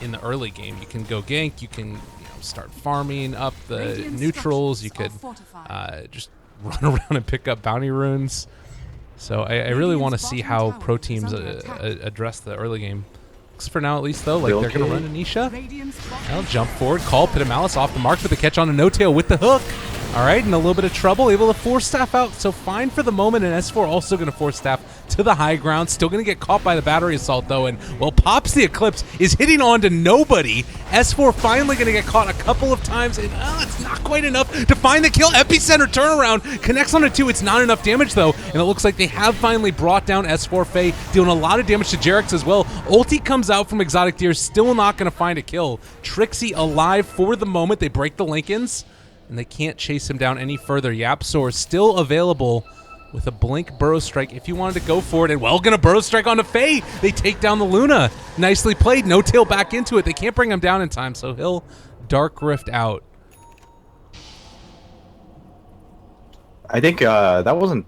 in the early game. You can go gank, you can start farming up the Radiant neutrals, you could structures are fortified. just run around and pick up bounty runes. So I really want to see how pro teams address the early game. Looks for now at least though, like they're going to run Anisha. Radiant's bottom Now jump forward, call Pit of Malice off the mark for the catch on a no-tail with the hook. All right, in a little bit of trouble, able to force staff out. So fine for the moment, and S4 also going to force staff to the high ground. Still going to get caught by the battery assault though, and well, Pops the Eclipse is hitting on to nobody. S4 finally going to get caught a couple of times, and it's not quite enough to find the kill. Epicenter turnaround, connects on a 2. It's not enough damage though, and it looks like they have finally brought down S4 Faye, dealing a lot of damage to Jarex as well. Ulti comes out from Exotic Deer, still not going to find a kill. Trixie alive for the moment. They break the Lincolns, and they can't chase him down any further. YapzOr still available with a blink burrow strike if you wanted to go for it, and well, gonna burrow strike onto Faye. They take down the Luna. Nicely played. No tail back into it. They can't bring him down in time, so he'll Dark Rift out. I think that wasn't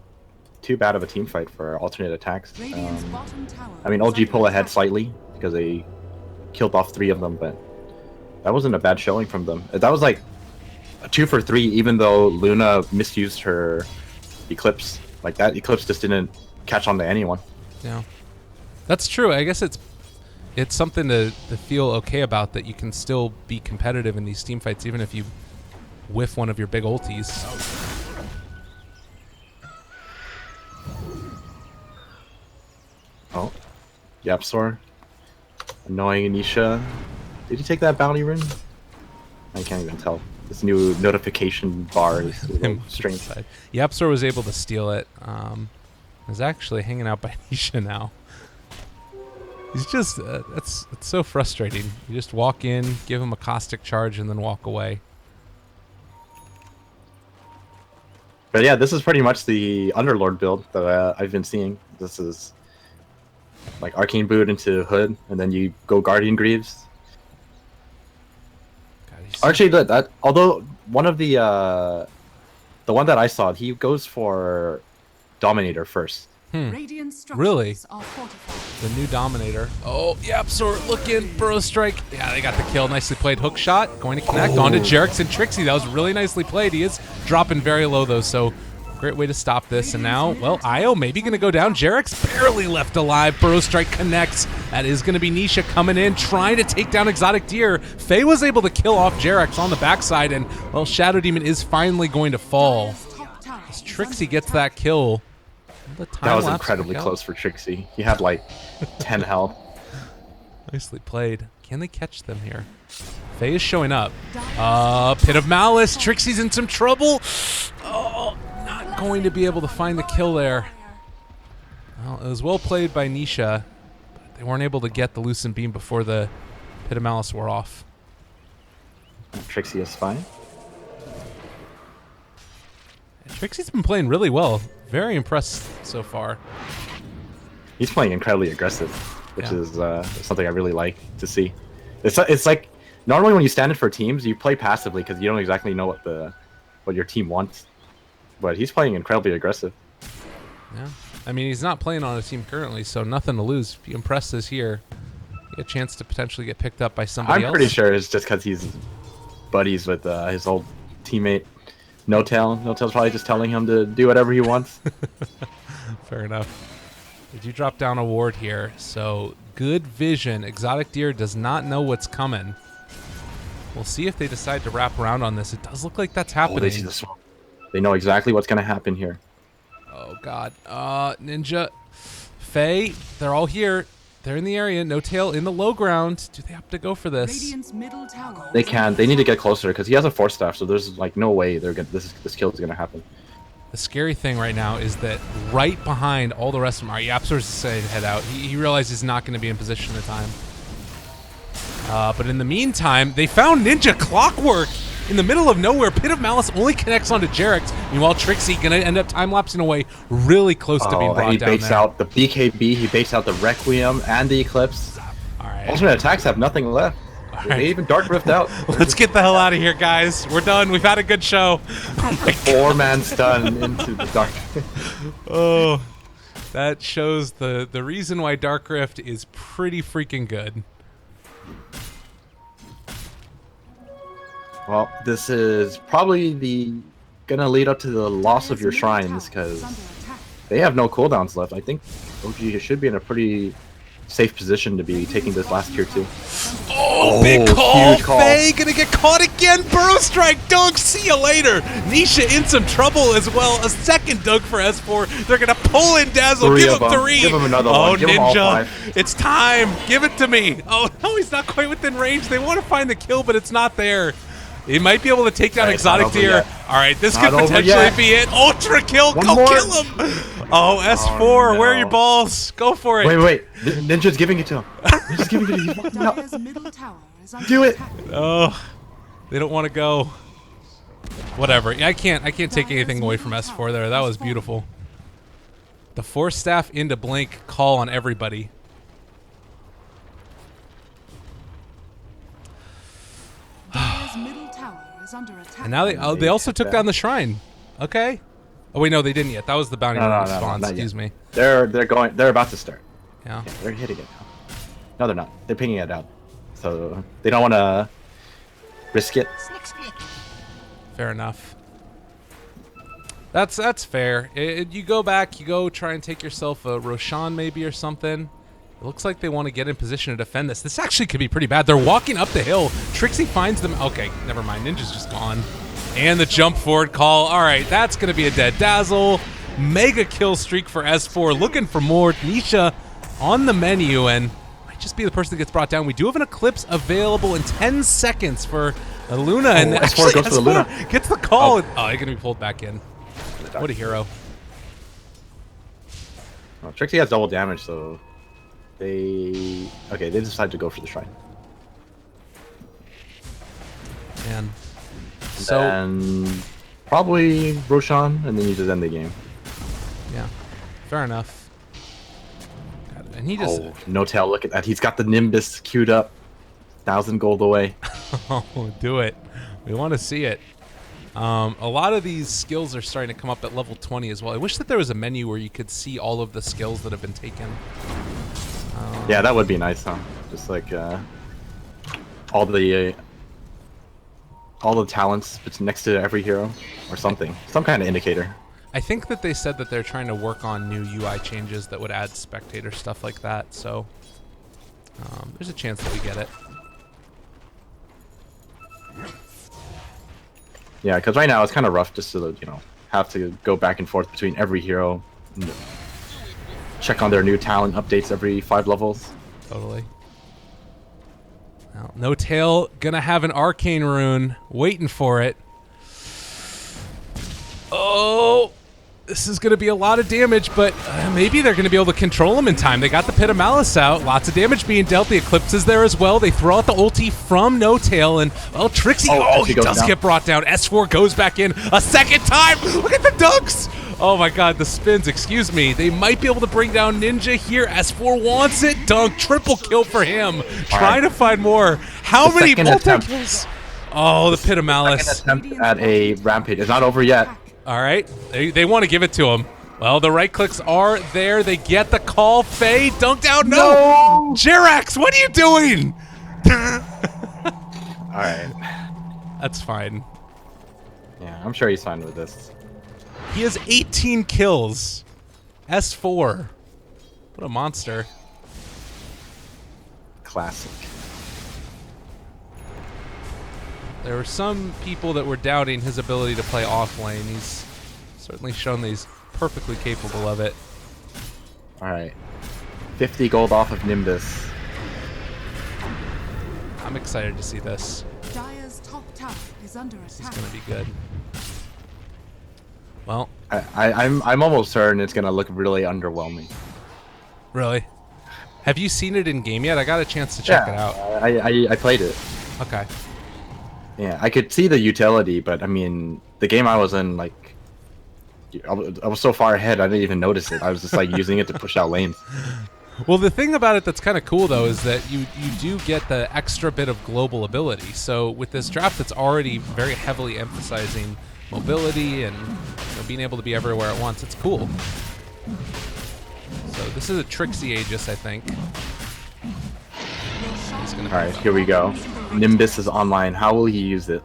too bad of a team fight for alternate aTTaX. Radiant's bottom tower I mean, is OG under pull ahead attack. slightly because they killed off 3 of them, but that wasn't a bad showing from them. That was like a 2 for 3, even though Luna misused her Eclipse. Like that Eclipse just didn't catch on to anyone. Yeah, that's true. I guess it's something to feel okay about, that you can still be competitive in these team fights even if you whiff one of your big ultis. Oh, YapzOr. Annoying Anisha. Did he take that bounty rune? I can't even tell. This new notification bar is a little strange. YapzOr was able to steal it. Is actually hanging out by Nisha now. He's just it's so frustrating. You just walk in, give him a caustic charge, and then walk away. But yeah, this is pretty much the Underlord build that I've been seeing. This is like Arcane Boot into Hood, and then you go Guardian Greaves. God, he's Actually, that although one of the one that I saw, he goes for Dominator first. Radiant structures Really? are fortified. the new Dominator. Oh, YapzOr looking, burrow strike. Yeah, they got the kill. Nicely played. Hook shot, going to connect onto Jarex and Trixie. That was really nicely played. He is dropping very low though, so great way to stop this. And now, well, Io maybe going to go down. Jarex barely left alive. Burrow strike connects. That is going to be Nisha coming in, trying to take down Exotic Deer. Faye was able to kill off Jarex on the backside, and, well, Shadow Demon is finally going to fall. Dire's top tower As is Trixie under gets attack. that kill. The time That was lapse incredibly work out. close for Trixie. He had like 10 health. Nicely played. Can they catch them here? Faye is showing up. Pit of Malice. Trixie's in some trouble. Oh, not going to be able to find the kill there. Well, it was well played by Nisha, but they weren't able to get the Lucent Beam before the Pit of Malice wore off. Trixie is fine. And Trixie's been playing really well. Very impressed so far. He's playing incredibly aggressive, which Yeah. is something I really like to see. It's like normally when you stand in for teams, you play passively because you don't exactly know what your team wants. But he's playing incredibly aggressive. Yeah. I mean, he's not playing on a team currently, so nothing to lose. If he impresses here, get a chance to potentially get picked up by somebody I'm else. pretty sure it's just because he's buddies with his old teammate No Tail. No Tail's probably just telling him to do whatever he wants. Fair enough. Did you drop down a ward here? So good vision. Exotic Deer does not know what's coming. We'll see if they decide to wrap around on this. It does look like that's Oh, they happening. see the smoke. They know exactly what's gonna happen here. Oh god. Ninja, Faye, they're all here. They're in the area. No tail in the low ground. Do they have to go for this? Radiant's middle tower. They can. They need to get closer because he has a force staff. So there's like no way they're gonna. This kill is gonna happen. The scary thing right now is that right behind all the rest of them, our Yapsters decided to head out. He realized he's not going to be in position in time. But in the meantime, they found Ninja Clockwork in the middle of nowhere. Pit of Malice only connects onto Jarex. Meanwhile, Trixie going to end up time-lapsing away really close to being brought he down baits there. out the BKB, he baits out the Requiem and the Eclipse. All right. Alternate attacks have nothing left. right. They even Dark Rift out. Let's get the hell out of here, guys. We're done. We've had a good show. Oh, my God. 4-man stun into the Dark. Oh, that shows the reason why Dark Rift is pretty freaking good. Well, this is probably gonna lead up to the loss of your shrines because they have no cooldowns left. I think OG should be in a pretty safe position to be taking this last tier 2. Oh, big call. Huge call. Faye gonna get caught again. Burrow strike. Dunk. See you later. Nisha in some trouble as well. A second dunk for S4. They're gonna pull in Dazzle. Three Give of him them. 3. Give him another oh, one. Give him all Ninja. 5. It's time. Give it to me. Oh, no, he's not quite within range. They want to find the kill, but it's not there. He might be able to take down Alright, Exotic not over Deer. yet. All right, this Not could over potentially yet. be it. Ultra kill. One Go more. kill him. Oh, S4. Oh, Where are no. your balls? Go for it. Wait. Ninja's giving it to him. Ninja's giving it to him. No. Dire's middle tower is under Do it. attack. Oh, they don't want to go. Whatever. I can't take anything away from S4 there. That was beautiful. The Force Staff into Blink call on everybody. Dire's middle tower is under attack. And now they also took down the shrine. Okay. Oh wait, no, they didn't yet. That was the bounty No, response. not Excuse yet. me. They're about to start. Yeah. Yeah, they're hitting it now. No, they're not. They're pinging it out. So they don't want to risk it. Fair enough. That's fair. You go back, you go try and take yourself a Roshan maybe or something. It looks like they want to get in position to defend this. This actually could be pretty bad. They're walking up the hill. Trixie finds them. Okay, never mind. Ninja's just gone. And the jump forward call. All right, that's going to be a dead Dazzle. Mega kill streak for S4. Looking for more. Nisha on the menu and might just be the person that gets brought down. We do have an Eclipse available in 10 seconds for Luna. And S4 actually, goes for the Luna. gets the call. Oh. Oh, they're going to be pulled back in. What a hero. Well, Trixie has double damage, so they decide to go for the shrine. Man. So, And probably Roshan, and then you just end the game. yeah, fair enough. God, and he just, Oh, no tail! Look at that. He's got the Nimbus queued up. 1,000 gold away. oh, do it. We want to see it. A lot of these skills are starting to come up at level 20 as well. I wish that there was a menu where you could see all of the skills that have been taken. Yeah, that would be nice, huh? Just like all the talents next to every hero, or something, some kind of indicator. I think that they said that they're trying to work on new UI changes that would add spectator stuff like that. So there's a chance that we get it. Yeah, because right now it's kind of rough just to have to go back and forth between every hero, and check on their new talent updates every 5 levels. Totally. Well, no tail gonna have an arcane rune, waiting for it. Oh, this is gonna be a lot of damage, but maybe they're gonna be able to control him in time. They got the Pit of Malice out, lots of damage being dealt. The Eclipse is there as well. They throw out the ulti from No Tail, and well, Trixie. Oh, he goes does down. get brought down. S4 goes back in a second time. Look at the dunks. Oh my God, the spins. Excuse me. They might be able to bring down Ninja here. S4 wants it. Dunk. Triple kill for him. Trying to find more. How many second attempt. multi-kills? Oh, the Pit of Malice. Second attempt at a rampage. It's not over yet. All right, they want to give it to him. Well, the right clicks are there. They get the call. Faye dunked out. No! Jerax, what are you doing? All right. That's fine. Yeah, I'm sure he's fine with this. He has 18 kills. S4. What a monster. Classic. There were some people that were doubting his ability to play off lane. He's certainly shown that he's perfectly capable of it. All right, 50 gold off of Nimbus. I'm excited to see this. Dire's top tower is under This is attack. going to be good. Well, I'm almost certain it's gonna look really underwhelming. really? Have you seen it in game yet? I got a chance to check it out. I played it. Okay. Yeah, I could see the utility, but I mean, the game I was in, like, I was so far ahead, I didn't even notice it. I was just like using it to push out lanes. Well, the thing about it that's kind of cool, though, is that you do get the extra bit of global ability. So with this draft that's already very heavily emphasizing mobility and being able to be everywhere at once, it's cool. So this is a Trixie Aegis, I think. All right, here we go. Nimbus is online. How will he use it?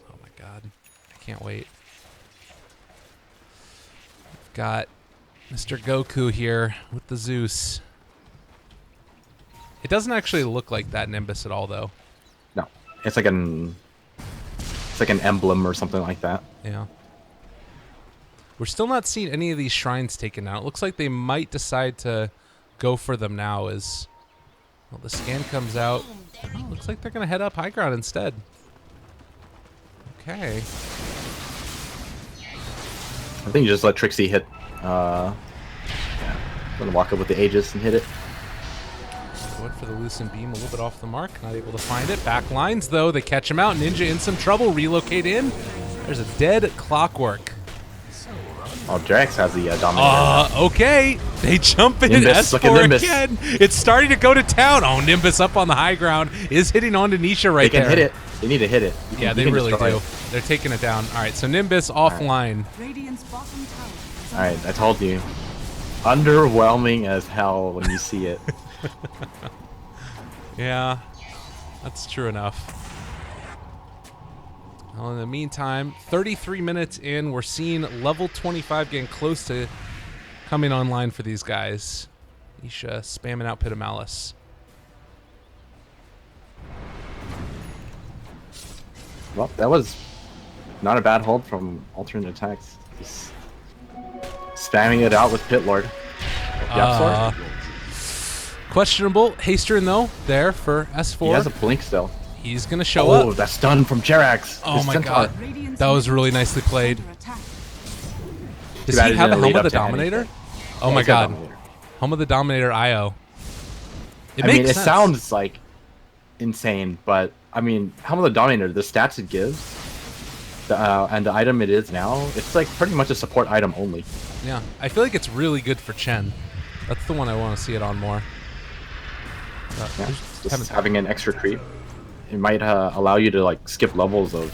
Oh my god. I can't wait. We've got Mr. Goku here with the Zeus. It doesn't actually look like that Nimbus at all, though. No, it's like an emblem or something like that. Yeah. We're still not seeing any of these shrines taken out. It looks like they might decide to go for them now as well, the scan comes out. Oh, looks like they're going to head up high ground instead. Okay. I think you just let Trixie hit. Yeah, gonna walk up with the Aegis and hit it. Went for the loosened beam, a little bit off the mark. Not able to find it. Back lines, though. They catch him out. Ninja in some trouble. Relocate in. There's a dead Clockwork. Oh, Drax has the Dominator. Okay. They jump in Nimbus, look at S4 Nimbus. again. It's starting to go to town. Oh, Nimbus up on the high ground is hitting onto Nisha right They there. can hit it. They need to hit it. Yeah, they really do. They're taking it down. All right, so Nimbus offline. Radiant's bottom tower is All right, I told you. Underwhelming as hell when you see it. Yeah, that's true enough. Well, in the meantime, 33 minutes in, we're seeing level 25 getting close to coming online for these guys. Nisha spamming out Pit of Malice. Well, that was not a bad hold from alternate attacks. Just spamming it out with Pit Lord. Questionable. Hasterin, though, there for S4. He has a blink still. He's going to show Oh, up. that's stun from Jerax. Oh His my centaur. god. Radiant's That was middle really tower nicely is played. under attack. Does Too bad he he have a didn't Helm lead of the up to Dominator? anything. Oh Yeah, my he's got god. Dominator. Helm of the Dominator IO. It I makes mean, it sense. sounds like insane, but I mean, Helm of the Dominator, the stats it gives, and the item it is now, it's like pretty much a support item only. Yeah, I feel like it's really good for Chen. That's the one I want to see it on more. Yeah, Haven't- just having an extra creep. It might allow you to like skip levels of.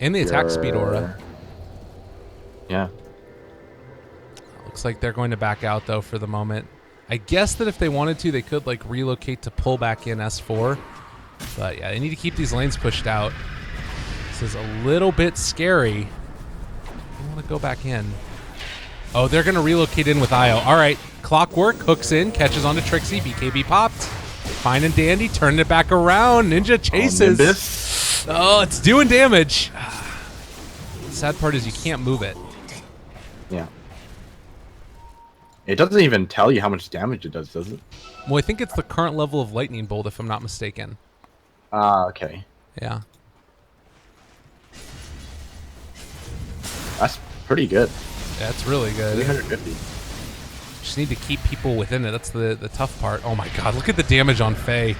And the attack speed aura. Yeah. Looks like they're going to back out though for the moment. I guess that if they wanted to, they could like relocate to pull back in S4. But yeah, they need to keep these lanes pushed out. This is a little bit scary. I want to go back in. Oh, they're going to relocate in with IO. All right, Clockwork hooks in, catches onto Trixie. BKB popped. Fine and dandy, turning it back around. Ninja chases. Nimbus. Oh, it's doing damage. The sad part is you can't move it. Yeah. It doesn't even tell you how much damage it does it? Well, I think it's the current level of Lightning Bolt, if I'm not mistaken. Okay. Yeah. That's pretty good. That's really good. 350. Just need to keep people within it. That's the tough part. Oh my god, look at the damage on Faye.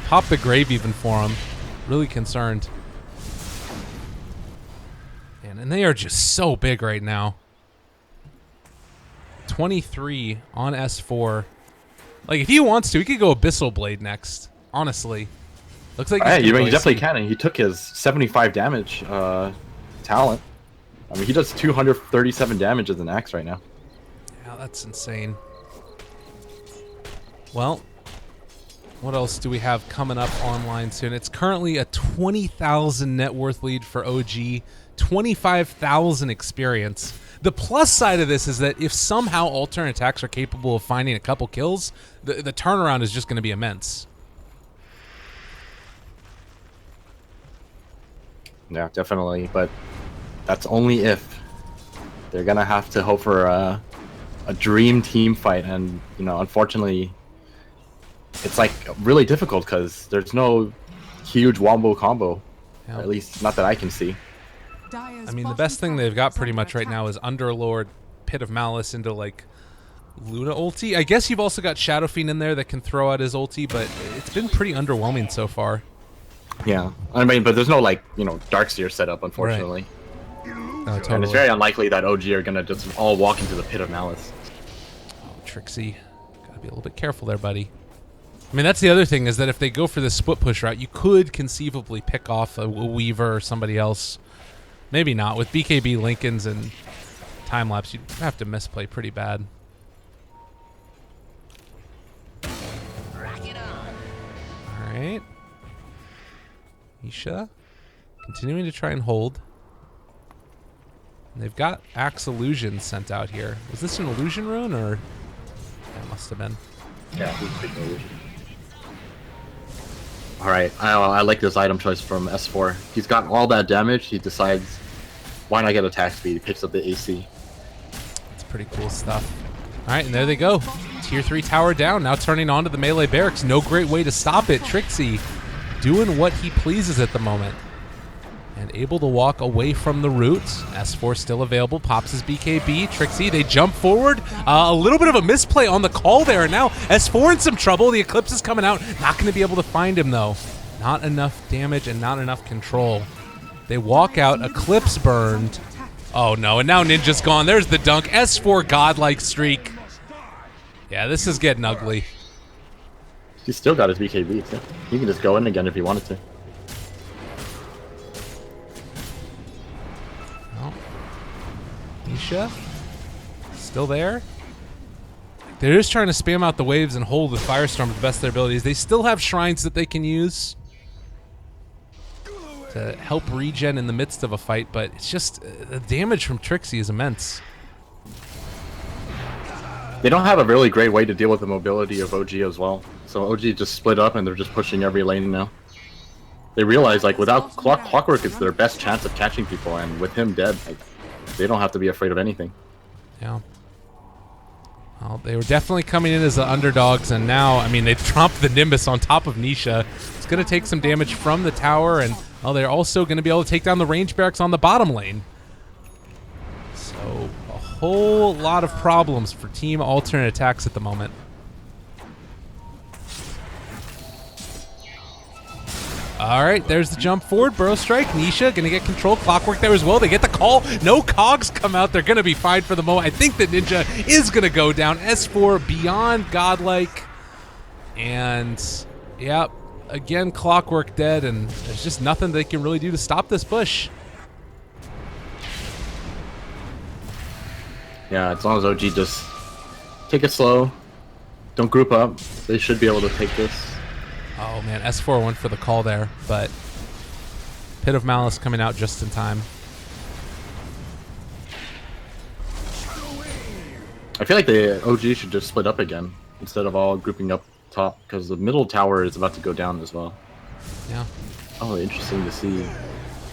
Pop the grave even for him. Really concerned. And they are just so big right now. 23 on S4. Like, if he wants to, he could go Abyssal Blade next. Honestly. Looks like he's Yeah, you gonna definitely see- can. And he took his 75 damage talent. I mean, he does 237 damage as an axe right now. Yeah, that's insane. Well, what else do we have coming up online soon? It's currently a 20,000 net worth lead for OG, 25,000 experience. The plus side of this is that if somehow alternate attacks are capable of finding a couple kills, the turnaround is just going to be immense. Yeah, definitely. But that's only if they're gonna have to hope for a dream team fight, and you know, unfortunately, it's like really difficult because there's no huge wombo combo, Yeah. or at least not that I can see. I mean, the best thing they've got pretty much right now is Underlord, Pit of Malice into like Luna ulti. I guess you've also got Shadow Fiend in there that can throw out his ulti, but it's been pretty underwhelming so far. Yeah, I mean, but there's no like, you know, Darkseer setup, unfortunately. Totally. And it's very unlikely that OG are gonna just all walk into the Pit of Malice. Oh, Trixie, gotta be a little bit careful there, buddy. I mean, that's the other thing, is that if they go for this split push route, you could conceivably pick off a Weaver or somebody else. Maybe not. With BKB, Lincolns, and time-lapse, you'd have to misplay pretty bad. Alright. Nisha continuing to try and hold. And they've got Axe Illusion sent out here. Was this an illusion rune, or... That must have been. Yeah, alright, I like this item choice from S4. He's got all that damage, he decides, why not get attack speed? He picks up the AC. It's pretty cool stuff. Alright, and there they go. Tier 3 tower down, now turning on to the melee barracks. No great way to stop it. Trixie doing what he pleases at the moment. And able to walk away from the roots. S4 still available, pops his BKB. Trixie, they jump forward. A little bit of a misplay on the call there. And now S4 in some trouble. The Eclipse is coming out. Not going to be able to find him, though. Not enough damage and not enough control. They walk out. Eclipse burned. Oh, no. And now Ninja's gone. There's the dunk. S4 godlike streak. Yeah, this is getting ugly. He's still got his BKB, too. He can just go in again if he wanted to. Nisha still there. They're just trying to spam out the waves and hold with Firestorm to the best of their abilities. They still have shrines that they can use to help regen in the midst of a fight, but it's just the damage from Trixie is immense. They don't have a really great way to deal with the mobility of OG as well. So OG just split up and they're just pushing every lane now. They realize like without Clockwork, it's their best chance of catching people, and with him dead, like, they don't have to be afraid of anything. Yeah. Well, they were definitely coming in as the underdogs, and now, I mean, they've dropped the Nimbus on top of Nisha. It's going to take some damage from the tower, and well, they're also going to be able to take down the range barracks on the bottom lane. So, a whole lot of problems for Team Alternate Attacks at the moment. All right, there's the jump forward. Burrow Strike. Nisha going to get control. Clockwork there as well. They get the call. No cogs come out. They're going to be fine for the moment. I think that Ninja is going to go down. S4 beyond godlike. And, yeah, again, Clockwork dead. And there's just nothing they can really do to stop this push. Yeah, as long as OG just take it slow, don't group up, they should be able to take this. Oh, man, S4 went for the call there, but Pit of Malice coming out just in time. I feel like the OG should just split up again instead of all grouping up top, because the middle tower is about to go down as well. Yeah. Oh, interesting to see.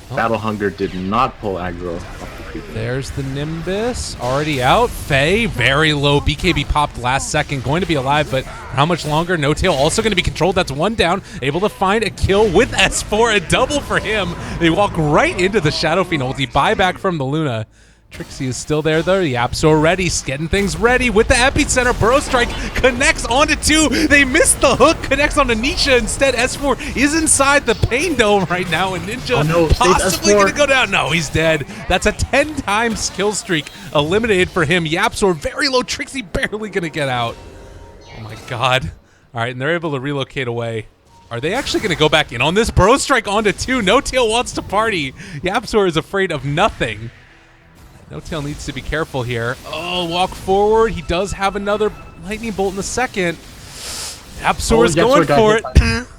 Battle Hunger did not pull aggro off the creep. There's the Nimbus already out. Faye, very low. BKB popped last second. Going to be alive, but how much longer? No Tail also going to be controlled. That's one down. Able to find a kill with S4. A double for him. They walk right into the Shadow Fiend ulti. Buyback from the Luna. Trixie is still there, though. Yapso ready, getting things ready with the Epicenter. Burrow Strike connects onto two. They missed the hook, connects onto Nisha instead. S4 is inside the Pain Dome right now, and Ninja possibly going to go down. No, he's dead. That's a 10-time kill streak eliminated for him. Yapso very low. Trixie barely going to get out. Oh, my God. All right, and they're able to relocate away. Are they actually going to go back in on this? Burrow Strike onto two. No Tail wants to party. Yapso is afraid of nothing. No Tail needs to be careful here. Oh, walk forward. He does have another lightning bolt in the second. Yapso is going for it.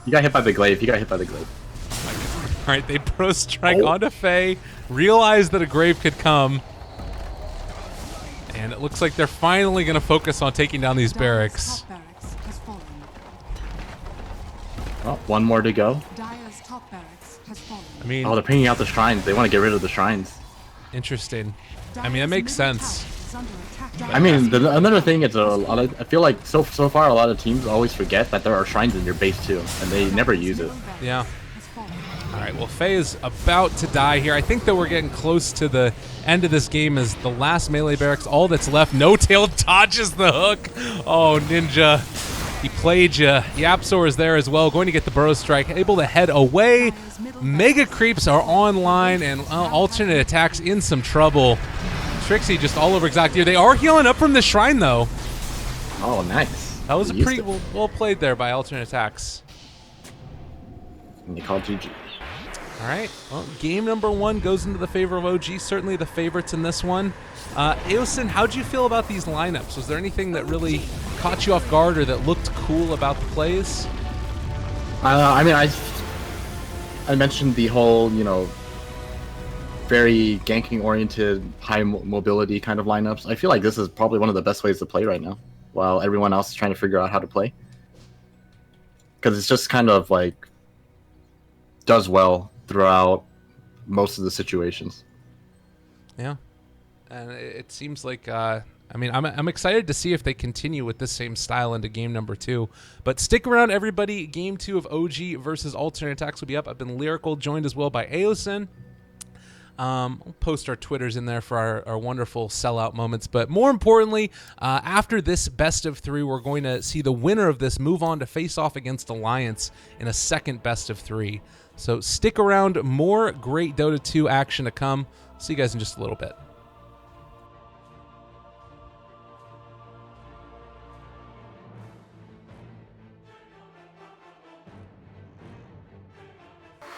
He got hit by the glaive. He got hit by the glaive. Oh my God. All right, they Burrow Strike onto Faye. Realize that a grave could come. And it looks like they're finally going to focus on taking down these barracks. Oh, one more to go. Dire's top barracks has fallen. I mean, Oh, they're painting out the shrines. They want to get rid of the shrines. interesting. I mean, that makes sense. I mean, another thing is I feel like so far a lot of teams always forget that there are shrines in your base too, and they never use it. Yeah. All right, well, Faye is about to die here. I think that we're getting close to the end of this game as the last melee barracks, all that's left. No Tail dodges the hook. Oh, Ninja, he played you. Yapzor is there as well, going to get the Burrow Strike, able to head away. Mega Creeps are online, and alternate attacks in some trouble. Trixie just all over Exoctear. They are healing up from the shrine, though. Oh, nice. That was a pretty well played there by alternate attacks. And they call GG. All right, well, game number 1 goes into the favor of OG, certainly the favorites in this one. Aosin, how'd you feel about these lineups? Was there anything that really caught you off guard or that looked cool about the plays? I mean, I mentioned the whole, very ganking-oriented, high mobility kind of lineups. I feel like this is probably one of the best ways to play right now, while everyone else is trying to figure out how to play. Because it's just kind of like does well throughout most of the situations. Yeah, and it seems like I mean, I'm excited to see if they continue with this same style into game number 2. But stick around, everybody. Game 2 of OG versus alternate attacks will be up. I've been Lyrical, joined as well by Aosin. We'll post our Twitters in there for our wonderful sellout moments. But more importantly, after this best of 3, we're going to see the winner of this move on to face off against Alliance in a second best of 3. So stick around. More great Dota 2 action to come. See you guys in just a little bit.